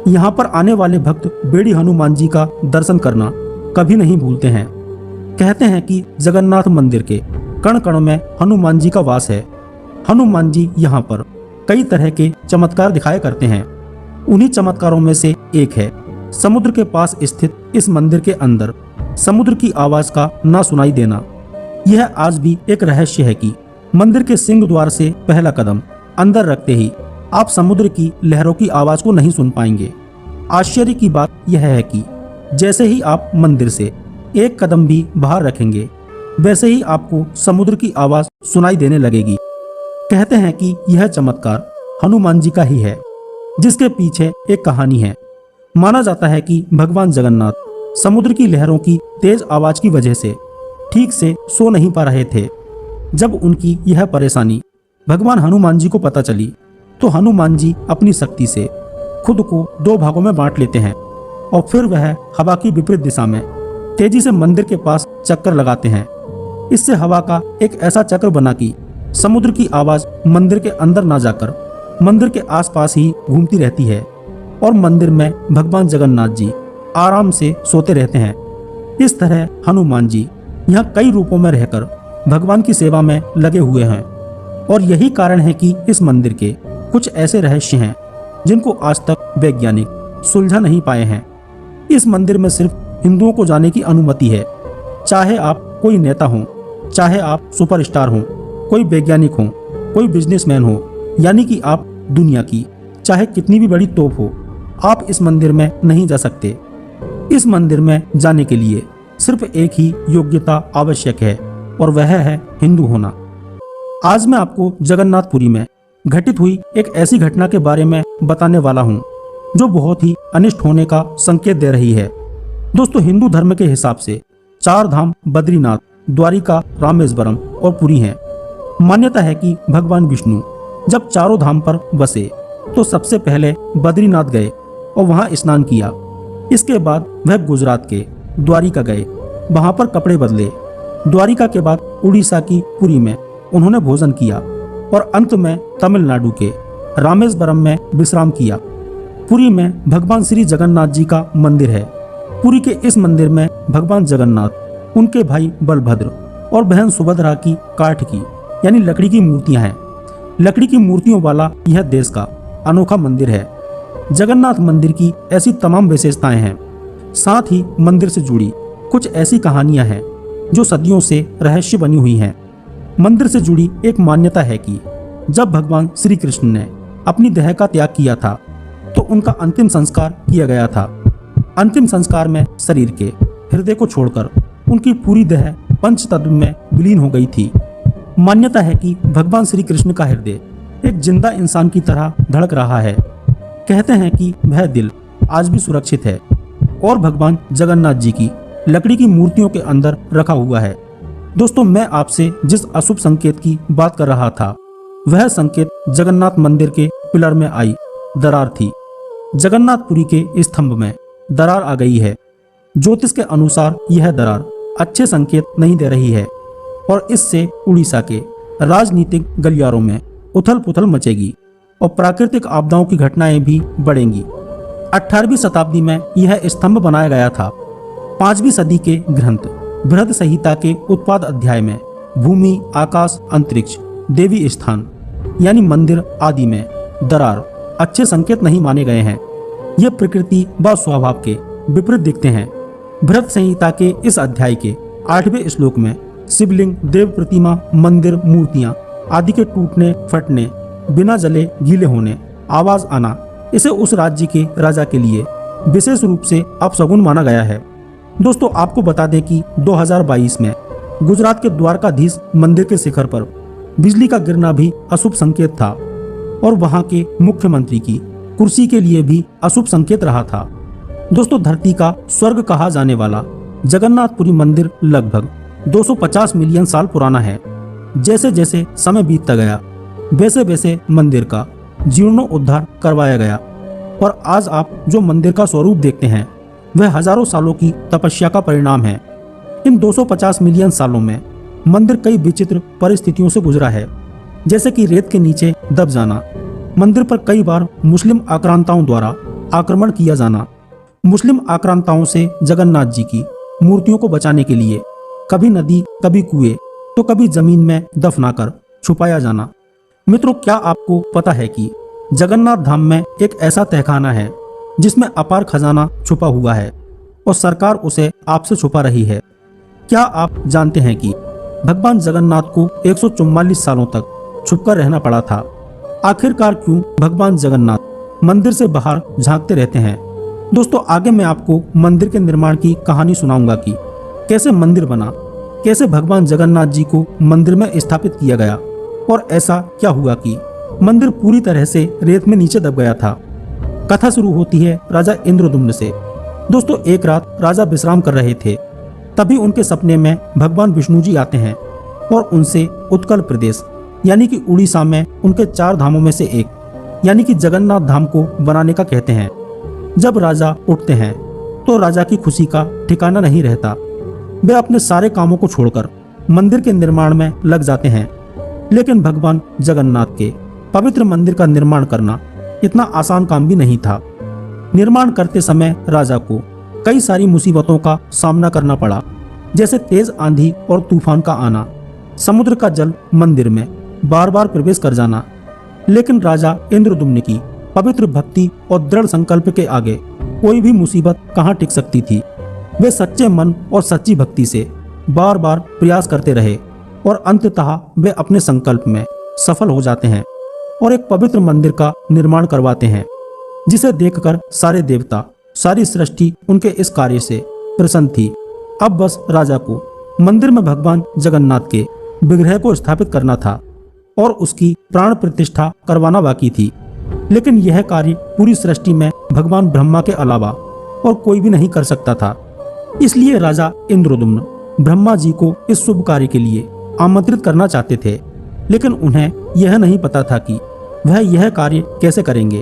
यहाँ पर आने वाले भक्त बेड़ी हनुमान जी का दर्शन करना कभी नहीं भूलते हैं। कहते हैं कि जगन्नाथ मंदिर के कण कण में हनुमान जी का वास है। हनुमान जी यहाँ पर कई तरह के चमत्कार दिखाया करते हैं। उन्हीं चमत्कारों में से एक है समुद्र के पास स्थित इस मंदिर के अंदर समुद्र की आवाज का ना सुनाई देना। यह आज भी एक रहस्य है कि मंदिर के सिंह द्वार से पहला कदम अंदर रखते ही आप समुद्र की लहरों की आवाज को नहीं सुन पाएंगे। आश्चर्य की बात यह है कि जैसे ही आप मंदिर से एक कदम भी बाहर रखेंगे, वैसे ही आपको समुद्र की आवाज सुनाई देने लगेगी। कहते हैं कि यह चमत्कार हनुमान जी का ही है, जिसके पीछे एक कहानी है। माना जाता है कि भगवान जगन्नाथ समुद्र की लहरों की तेज आवाज की वजह से ठीक से सो नहीं पा रहे थे। जब उनकी यह परेशानी भगवान हनुमान जी को पता चली, तो हनुमान जी अपनी शक्ति से खुद को 2 भागों में बांट लेते हैं और फिर वह हवा की विपरीत दिशा में तेजी से मंदिर के पास चक्कर लगाते हैं। इससे हवा का एक ऐसा चक्र बना कि समुद्र की आवाज मंदिर के अंदर ना जाकर मंदिर के आसपास ही घूमती रहती है और मंदिर में भगवान जगन्नाथ जी आराम से सोते रहते हैं। इस तरह हनुमान जी यहाँ कई रूपों में रहकर भगवान की सेवा में लगे हुए हैं और यही कारण है कि इस मंदिर के कुछ ऐसे रहस्य हैं जिनको आज तक वैज्ञानिक सुलझा नहीं पाए हैं। इस मंदिर में सिर्फ हिंदुओं को जाने की अनुमति है। चाहे आप कोई नेता हो, चाहे आप सुपरस्टार हो, कोई वैज्ञानिक हो, कोई बिजनेसमैन हो, यानी कि आप दुनिया की चाहे कितनी भी बड़ी तोप हो, आप इस मंदिर में नहीं जा सकते। इस मंदिर में जाने के लिए सिर्फ एक ही योग्यता आवश्यक है और वह है हिंदू होना। आज मैं आपको जगन्नाथपुरी में घटित हुई एक ऐसी घटना के बारे में बताने वाला हूँ जो बहुत ही अनिष्ट होने का संकेत दे रही है। दोस्तों, हिंदू धर्म के हिसाब से 4 धाम बद्रीनाथ, द्वारिका, रामेश्वरम और पुरी हैं। मान्यता है कि भगवान विष्णु जब चारों धाम पर बसे तो सबसे पहले बद्रीनाथ गए और वहां स्नान किया। इसके बाद वह गुजरात के द्वारिका गए, वहां पर कपड़े बदले। द्वारिका के बाद उड़ीसा की पुरी में उन्होंने भोजन किया और अंत में तमिलनाडु के रामेश्वरम में विश्राम किया। पुरी में भगवान श्री जगन्नाथ जी का मंदिर है। पुरी के इस मंदिर में भगवान जगन्नाथ, उनके भाई बलभद्र और बहन सुभद्रा की काठ की यानी लकड़ी की मूर्तियां हैं। लकड़ी की मूर्तियों वाला यह देश का अनोखा मंदिर है। जगन्नाथ मंदिर की ऐसी तमाम विशेषताएं हैं। साथ ही मंदिर से जुड़ी कुछ ऐसी कहानियां हैं जो सदियों से रहस्य बनी हुई हैं। मंदिर से जुड़ी एक मान्यता है कि जब भगवान श्री कृष्ण ने अपनी देह का त्याग किया था तो उनका अंतिम संस्कार किया गया था। अंतिम संस्कार में शरीर के हृदय को छोड़कर उनकी पूरी देह पंचतत्व में विलीन हो गई थी। मान्यता है कि भगवान श्री कृष्ण का हृदय एक जिंदा इंसान की तरह धड़क रहा है। कहते हैं कि वह दिल आज भी सुरक्षित है और भगवान जगन्नाथ जी की लकड़ी की मूर्तियों के अंदर रखा हुआ है। दोस्तों, मैं आपसे जिस अशुभ संकेत की बात कर रहा था वह संकेत जगन्नाथ मंदिर के पिलर में आई दरार थी। जगन्नाथपुरी के स्तंभ में दरार आ गई है। ज्योतिष के अनुसार यह दरार अच्छे संकेत नहीं दे रही है और इससे उड़ीसा के राजनीतिक गलियारों में उथल पुथल मचेगी और प्राकृतिक आपदाओं की घटनाएं भी बढ़ेंगी। 18वीं शताब्दी में यह स्तंभ बनाया गया था। 5वीं सदी के ग्रंथ बृहद संहिता के उत्पाद अध्याय में भूमि, आकाश, अंतरिक्ष, देवी स्थान यानी मंदिर आदि में दरार अच्छे संकेत नहीं माने गए हैं। ये प्रकृति व स्वभाव के विपरीत दिखते हैं। बृहद संहिता के इस अध्याय के 8वें श्लोक में शिवलिंग, देव प्रतिमा, मंदिर, मूर्तियां आदि के टूटने, फटने, बिना जले गीले होने, आवाज आना, इसे उस राज्य के राजा के लिए विशेष रूप से अपशगुन माना गया है। दोस्तों, आपको बता दें कि 2022 में गुजरात के द्वारकाधीश मंदिर के शिखर पर बिजली का गिरना भी अशुभ संकेत था और वहां के मुख्यमंत्री की कुर्सी के लिए भी अशुभ संकेत रहा था। दोस्तों, धरती का स्वर्ग कहा जाने वाला जगन्नाथपुरी मंदिर लगभग 250 मिलियन साल पुराना है। जैसे जैसे समय बीतता गया वैसे वैसे मंदिर का जीर्णोद्धार करवाया गया और आज आप जो मंदिर का स्वरूप देखते हैं वह हजारों सालों की तपस्या का परिणाम है। इन 250 मिलियन सालों में मंदिर कई विचित्र परिस्थितियों से गुजरा है, जैसे कि रेत के नीचे दब जाना, मंदिर पर कई बार मुस्लिम आक्रांताओं द्वारा आक्रमण किया जाना, मुस्लिम आक्रांताओं से जगन्नाथ जी की मूर्तियों को बचाने के लिए कभी नदी, कभी कुएं तो कभी जमीन में दफनाकर छुपाया जाना। मित्रों, क्या आपको पता है कि जगन्नाथ धाम में एक ऐसा तहखाना है जिसमें अपार खजाना छुपा हुआ है और सरकार उसे आपसे छुपा रही है। क्या आप जानते हैं कि भगवान जगन्नाथ को 144 सालों तक छुपकर रहना पड़ा था? आखिरकार क्यों भगवान जगन्नाथ मंदिर से बाहर झांकते रहते हैं? दोस्तों, आगे मैं आपको मंदिर के निर्माण की कहानी सुनाऊंगा कि कैसे मंदिर बना, कैसे भगवान जगन्नाथ जी को मंदिर में स्थापित किया गया और ऐसा क्या हुआ कि मंदिर पूरी तरह से रेत में नीचे दब गया था। कथा शुरू होती है राजा इंद्रदुम्न से। दोस्तों, एक रात राजा विश्राम कर रहे थे, तभी उनके सपने में भगवान विष्णु जी आते हैं और उनसे उत्कल प्रदेश यानी कि उड़ीसा में उनके 4 धामों में से एक यानी कि जगन्नाथ धाम को बनाने का कहते हैं। जब राजा उठते हैं तो राजा की खुशी का ठिकाना नहीं रहता। वे अपने सारे कामों को छोड़कर मंदिर के निर्माण में लग जाते हैं। लेकिन भगवान जगन्नाथ के पवित्र मंदिर का निर्माण करना इतना आसान काम भी नहीं था। निर्माण करते समय राजा को कई सारी मुसीबतों का सामना करना पड़ा, जैसे तेज आंधी और तूफान का आना, समुद्र का जल मंदिर में बार बार प्रवेश कर जाना। लेकिन राजा इंद्रदुम्न की पवित्र भक्ति और दृढ़ संकल्प के आगे कोई भी मुसीबत कहाँ टिक सकती थी। वे सच्चे मन और सच्ची भक्ति से बार बार प्रयास करते रहे और अंततः वे अपने संकल्प में सफल हो जाते हैं और एक पवित्र मंदिर का निर्माण करवाते हैं, जिसे देखकर सारे देवता, सारी सृष्टि उनके इस कार्य से प्रसन्न थी। अब बस राजा को मंदिर में भगवान जगन्नाथ के विग्रह को स्थापित करना था और उसकी प्राण प्रतिष्ठा करवाना बाकी थी। लेकिन यह कार्य पूरी सृष्टि में भगवान ब्रह्मा के अलावा और कोई भी नहीं कर सकता था। इसलिए राजा इंद्रदुम्न ब्रह्मा जी को इस शुभ कार्य के लिए आमंत्रित करना चाहते थे, लेकिन उन्हें यह नहीं पता था कि वह यह कार्य कैसे करेंगे।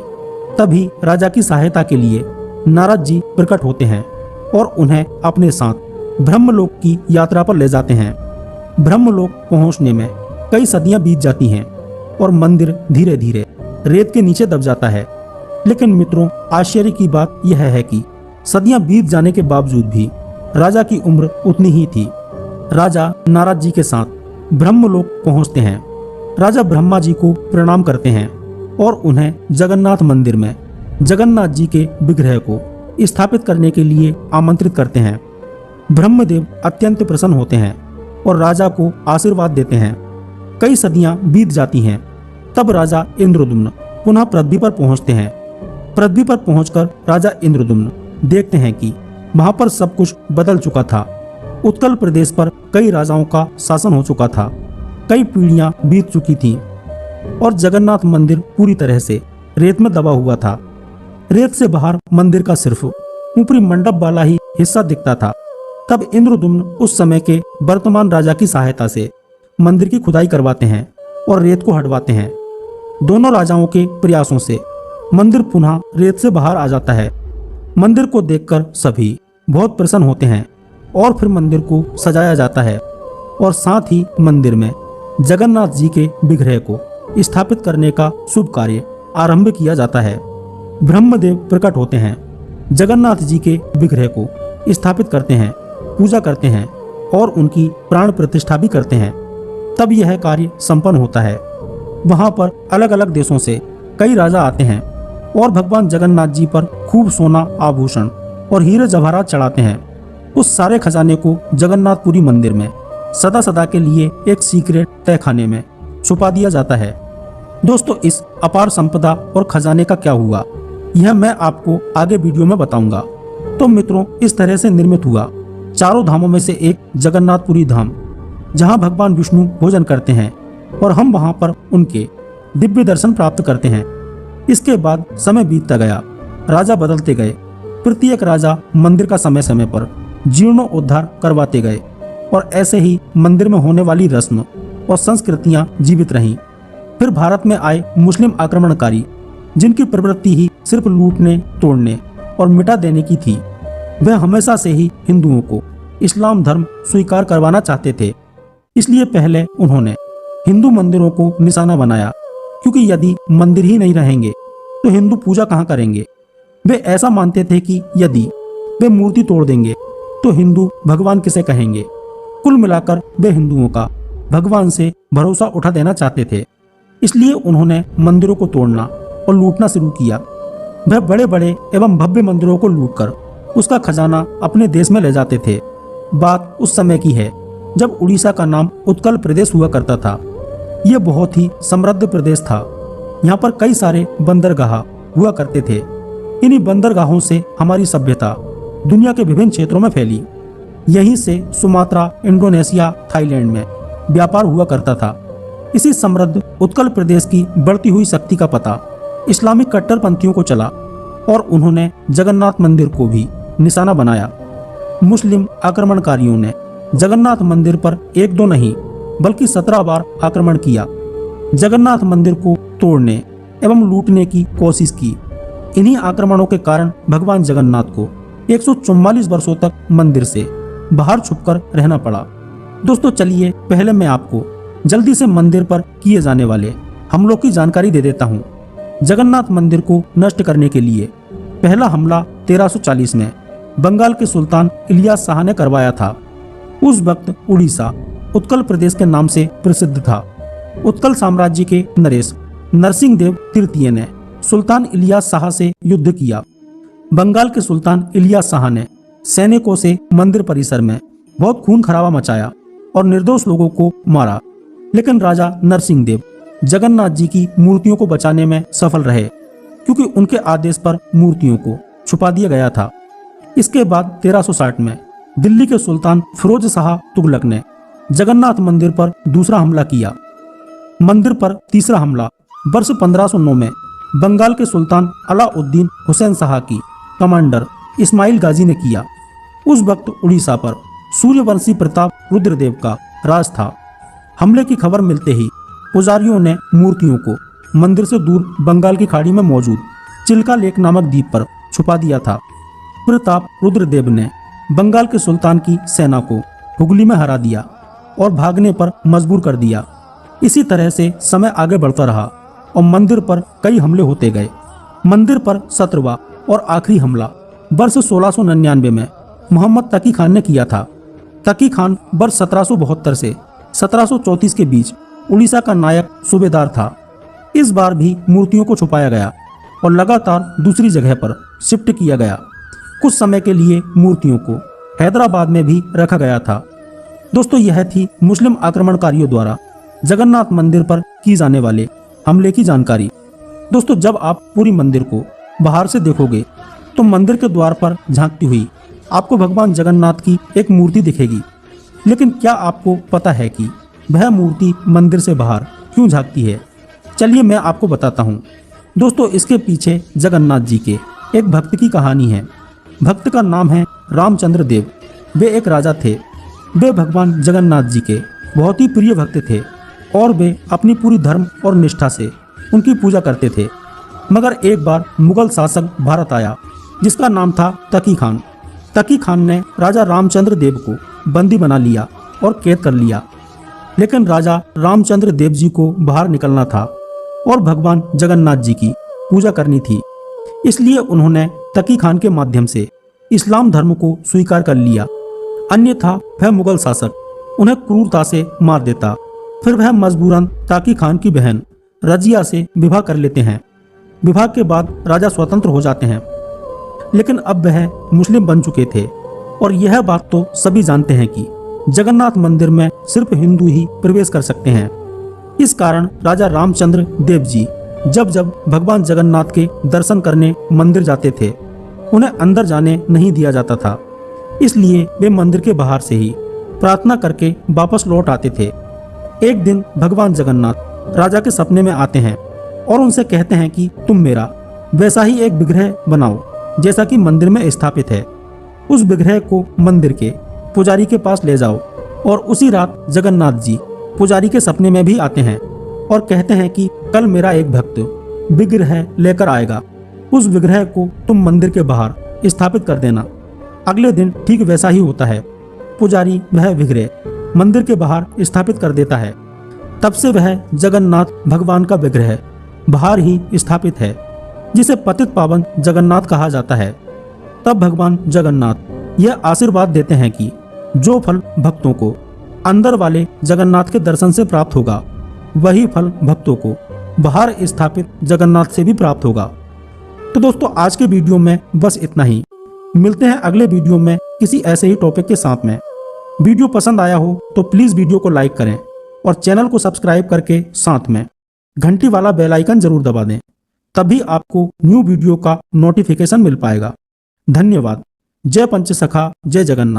तभी राजा की सहायता के लिए नारद जी प्रकट होते हैं और उन्हें अपने साथ ब्रह्मलोक की यात्रा पर ले जाते हैं। ब्रह्मलोक पहुंचने में कई सदियां बीत जाती हैं और मंदिर धीरे धीरे रेत के नीचे दब जाता है। लेकिन मित्रों, आश्चर्य की बात यह है कि सदियां बीत जाने के बावजूद भी राजा की उम्र उतनी ही थी। राजा नारद जी के साथ ब्रह्मलोक पहुंचते हैं। राजा ब्रह्मा जी को प्रणाम करते हैं और उन्हें जगन्नाथ मंदिर में जगन्नाथ जी के विग्रह को स्थापित करने के लिए आमंत्रित करते हैं। ब्रह्मदेव अत्यंत प्रसन्न होते हैं और राजा को आशीर्वाद देते हैं। कई सदियां बीत जाती हैं। तब राजा इंद्रदुम्न पुनः पृथ्वी पर पहुंचते हैं। पृथ्वी पर पहुंचकर राजा इंद्रदुम्न देखते हैं कि वहां पर सब कुछ बदल चुका था। उत्कल प्रदेश पर कई राजाओं का शासन हो चुका था, कई पीढ़ियां बीत चुकी थीं और जगन्नाथ मंदिर पूरी तरह से रेत में दबा हुआ था। रेत से बाहर मंदिर का सिर्फ ऊपरी मंडप वाला ही हिस्सा दिखता था। तब इंद्रदुम्न उस समय के वर्तमान राजा की सहायता से मंदिर की खुदाई करवाते हैं और रेत को हटवाते हैं। दोनों राजाओं के प्रयासों से मंदिर पुनः रेत से बाहर आ जाता है। मंदिर को देखकर सभी बहुत प्रसन्न होते हैं और फिर मंदिर को सजाया जाता है और साथ ही मंदिर में जगन्नाथ जी के विग्रह को स्थापित करने का शुभ कार्य आरंभ किया जाता है। ब्रह्मदेव प्रकट होते हैं, जगन्नाथ जी के विग्रह को स्थापित करते हैं, पूजा करते हैं और उनकी प्राण प्रतिष्ठा भी करते हैं। तब यह कार्य संपन्न होता है। वहां पर अलग अलग देशों से कई राजा आते हैं और भगवान जगन्नाथ जी पर खूब सोना, आभूषण और हीरे जवाहरात चढ़ाते हैं। उस सारे खजाने को जगन्नाथपुरी मंदिर में सदा सदा के लिए एक सीक्रेट तहखाने में छुपा दिया जाता है। दोस्तों, इस अपार संपदा और खजाने का क्या हुआ, यह मैं आपको आगे वीडियो में बताऊंगा। तो मित्रों, इस तरह से निर्मित हुआ चारों धामों में से एक जगन्नाथपुरी धाम, जहां भगवान विष्णु भोजन करते हैं और हम वहां पर उनके दिव्य दर्शन प्राप्त करते हैं। इसके बाद समय बीतता गया, राजा बदलते गए। प्रत्येक राजा मंदिर का समय समय पर जीर्णोद्धार करवाते गए और ऐसे ही मंदिर में होने वाली रस्म और संस्कृतियां जीवित रहीं। फिर भारत में आए मुस्लिम आक्रमणकारी, जिनकी प्रवृत्ति ही सिर्फ लूटने, तोड़ने और मिटा देने की थी। वह हमेशा से ही हिंदुओं को इस्लाम धर्म स्वीकार करवाना चाहते थे। इसलिए पहले उन्होंने हिंदू मंदिरों को निशाना बनाया, क्योंकि यदि मंदिर ही नहीं रहेंगे तो हिंदू पूजा कहाँ करेंगे। वे ऐसा मानते थे कि यदि वे मूर्ति तोड़ देंगे तो हिंदू भगवान किसे कहेंगे। कुल मिलाकर वे हिंदुओं का भगवान से भरोसा उठा देना चाहते थे। इसलिए उन्होंने मंदिरों को तोड़ना और लूटना शुरू किया। वह बड़े बड़े एवं भव्य मंदिरों को लूटकर उसका खजाना अपने देश में ले जाते थे। बात उस समय की है जब उड़ीसा का नाम उत्कल प्रदेश हुआ करता था। यह बहुत ही समृद्ध प्रदेश था। यहाँ पर कई सारे बंदरगाह हुआ करते थे। इन्हीं बंदरगाहों से हमारी सभ्यता दुनिया के विभिन्न क्षेत्रों में फैली। यहीं से सुमात्रा, इंडोनेशिया, थाईलैंड में व्यापार हुआ करता था। इसी समृद्ध उत्कल प्रदेश की बढ़ती हुई शक्ति का पता इस्लामिक कट्टरपंथियों को चला और उन्होंने जगन्नाथ मंदिर को भी निशाना बनाया। मुस्लिम आक्रमणकारियों ने जगन्नाथ मंदिर पर एक दो नहीं बल्कि 17 बार आक्रमण किया। जगन्नाथ मंदिर को तोड़ने एवं लूटने की कोशिश की। इन्हीं आक्रमणों के कारण भगवान जगन्नाथ को 144 वर्षों तक मंदिर से बाहर छुपकर रहना पड़ा। दोस्तों चलिए पहले मैं आपको जल्दी से मंदिर पर किए जाने वाले हमलों की जानकारी दे देता हूँ। जगन्नाथ मंदिर को नष्ट करने के लिए पहला हमला 1340 में बंगाल के सुल्तान इलियास शाह ने करवाया था। उस वक्त उड़ीसा उत्कल प्रदेश के नाम से प्रसिद्ध था। उत्कल साम्राज्य के नरेश नरसिंह देव तृतीय ने सुल्तान इलियास शाह से युद्ध किया। बंगाल के सुल्तान इलियास शाह ने सैनिकों से मंदिर परिसर में बहुत खून खराबा मचाया और निर्दोष लोगों को मारा। लेकिन राजा नरसिंह देव जगन्नाथ जी की मूर्तियों को बचाने में सफल रहे, क्योंकि उनके आदेश पर मूर्तियों को छुपा दिया गया था। इसके बाद 1360 में दिल्ली के सुल्तान फिरोज शाह तुगलक ने जगन्नाथ मंदिर पर दूसरा हमला किया। मंदिर पर तीसरा हमला वर्ष 1509 में बंगाल के सुल्तान अलाउद्दीन हुसैन शाह की कमांडर इस्माइल गाजी ने किया। उस वक्त उड़ीसा पर सूर्यवंशी प्रताप रुद्रदेव का राज था। हमले की खबर मिलते ही पुजारियों ने मूर्तियों को मंदिर से दूर बंगाल की खाड़ी में मौजूद चिल्का लेक नामक द्वीप पर छुपा दिया था। प्रताप रुद्रदेव ने बंगाल के सुल्तान की सेना को हुगली में हरा दिया और भागने पर मजबूर कर दिया। इसी तरह से समय आगे बढ़ता रहा और मंदिर पर कई हमले होते गए। मंदिर पर 17वां और आखिरी हमला वर्ष 1699 में मोहम्मद तकी खान ने किया था। तकी खान वर्ष 1772 से 1734 के बीच उड़ीसा का नायक सूबेदार था। इस बार भी मूर्तियों को छुपाया गया और लगातार दूसरी जगह पर शिफ्ट किया गया। कुछ समय के लिए मूर्तियों को हैदराबाद में भी रखा गया था। दोस्तों यह थी मुस्लिम आक्रमणकारियों द्वारा जगन्नाथ मंदिर पर की जाने वाले हमले की जानकारी। दोस्तों जब आप पूरी मंदिर को बाहर से देखोगे तो मंदिर के द्वार पर झांकती हुई आपको भगवान जगन्नाथ की एक मूर्ति दिखेगी। लेकिन क्या आपको पता है कि वह मूर्ति मंदिर से बाहर क्यों झांकती है? चलिए मैं आपको बताता हूँ। दोस्तों इसके पीछे जगन्नाथ जी के एक भक्त की कहानी है। भक्त का नाम है रामचंद्र देव। वे एक राजा थे। वे भगवान जगन्नाथ जी के बहुत ही प्रिय भक्त थे और वे अपनी पूरी धर्म और निष्ठा से उनकी पूजा करते थे। मगर एक बार मुगल शासक भारत आया जिसका नाम था तकी खान। तकी खान ने राजा रामचंद्र देव को बंदी बना लिया और कैद कर लिया। लेकिन राजा रामचंद्र देव जी को बाहर निकलना था और भगवान जगन्नाथ जी की पूजा करनी थी। इसलिए उन्होंने तकी खान के माध्यम से इस्लाम धर्म को स्वीकार कर लिया। अन्यथा वह मुगल शासक उन्हें क्रूरता से मार देता। फिर वह मजबूरन तकी खान की बहन रजिया से विवाह कर लेते हैं। विवाह के बाद राजा स्वतंत्र हो जाते हैं। लेकिन अब वह मुस्लिम बन चुके थे और यह बात तो सभी जानते हैं कि जगन्नाथ मंदिर में सिर्फ हिंदू ही प्रवेश कर सकते हैं। इस कारण राजा रामचंद्र देव जी जब जब भगवान जगन्नाथ के दर्शन करने मंदिर जाते थे उन्हें अंदर जाने नहीं दिया जाता था। इसलिए वे मंदिर के बाहर से ही प्रार्थना करके वापस लौट आते थे। एक दिन भगवान जगन्नाथ राजा के सपने में आते हैं और उनसे कहते हैं कि तुम मेरा वैसा ही एक विग्रह बनाओ जैसा कि मंदिर में स्थापित है। उस विग्रह को मंदिर के पुजारी के पास ले जाओ। और उसी रात जगन्नाथ जी पुजारी के सपने में भी आते हैं और कहते हैं कि कल मेरा एक भक्त विग्रह लेकर आएगा, उस विग्रह को तुम मंदिर के बाहर स्थापित कर देना। अगले दिन ठीक वैसा ही होता है। पुजारी वह विग्रह मंदिर के बाहर स्थापित कर देता है। तब से वह जगन्नाथ भगवान का विग्रह बाहर ही स्थापित है, जिसे पतित पावन जगन्नाथ कहा जाता है। तब भगवान जगन्नाथ यह आशीर्वाद देते हैं कि जो फल भक्तों को अंदर वाले जगन्नाथ के दर्शन से प्राप्त होगा, वही फल भक्तों को बाहर स्थापित जगन्नाथ से भी प्राप्त होगा। तो दोस्तों, आज के वीडियो में बस इतना ही। मिलते हैं अगले वीडियो में किसी ऐसे ही टॉपिक के साथ में। वीडियो पसंद आया हो तो प्लीज वीडियो को लाइक करें और चैनल को सब्सक्राइब करके साथ में घंटी वाला बेल आइकन जरूर दबा दें, तभी आपको न्यू वीडियो का नोटिफिकेशन मिल पाएगा। धन्यवाद। जय पंचसखा, जय जगन्नाथ।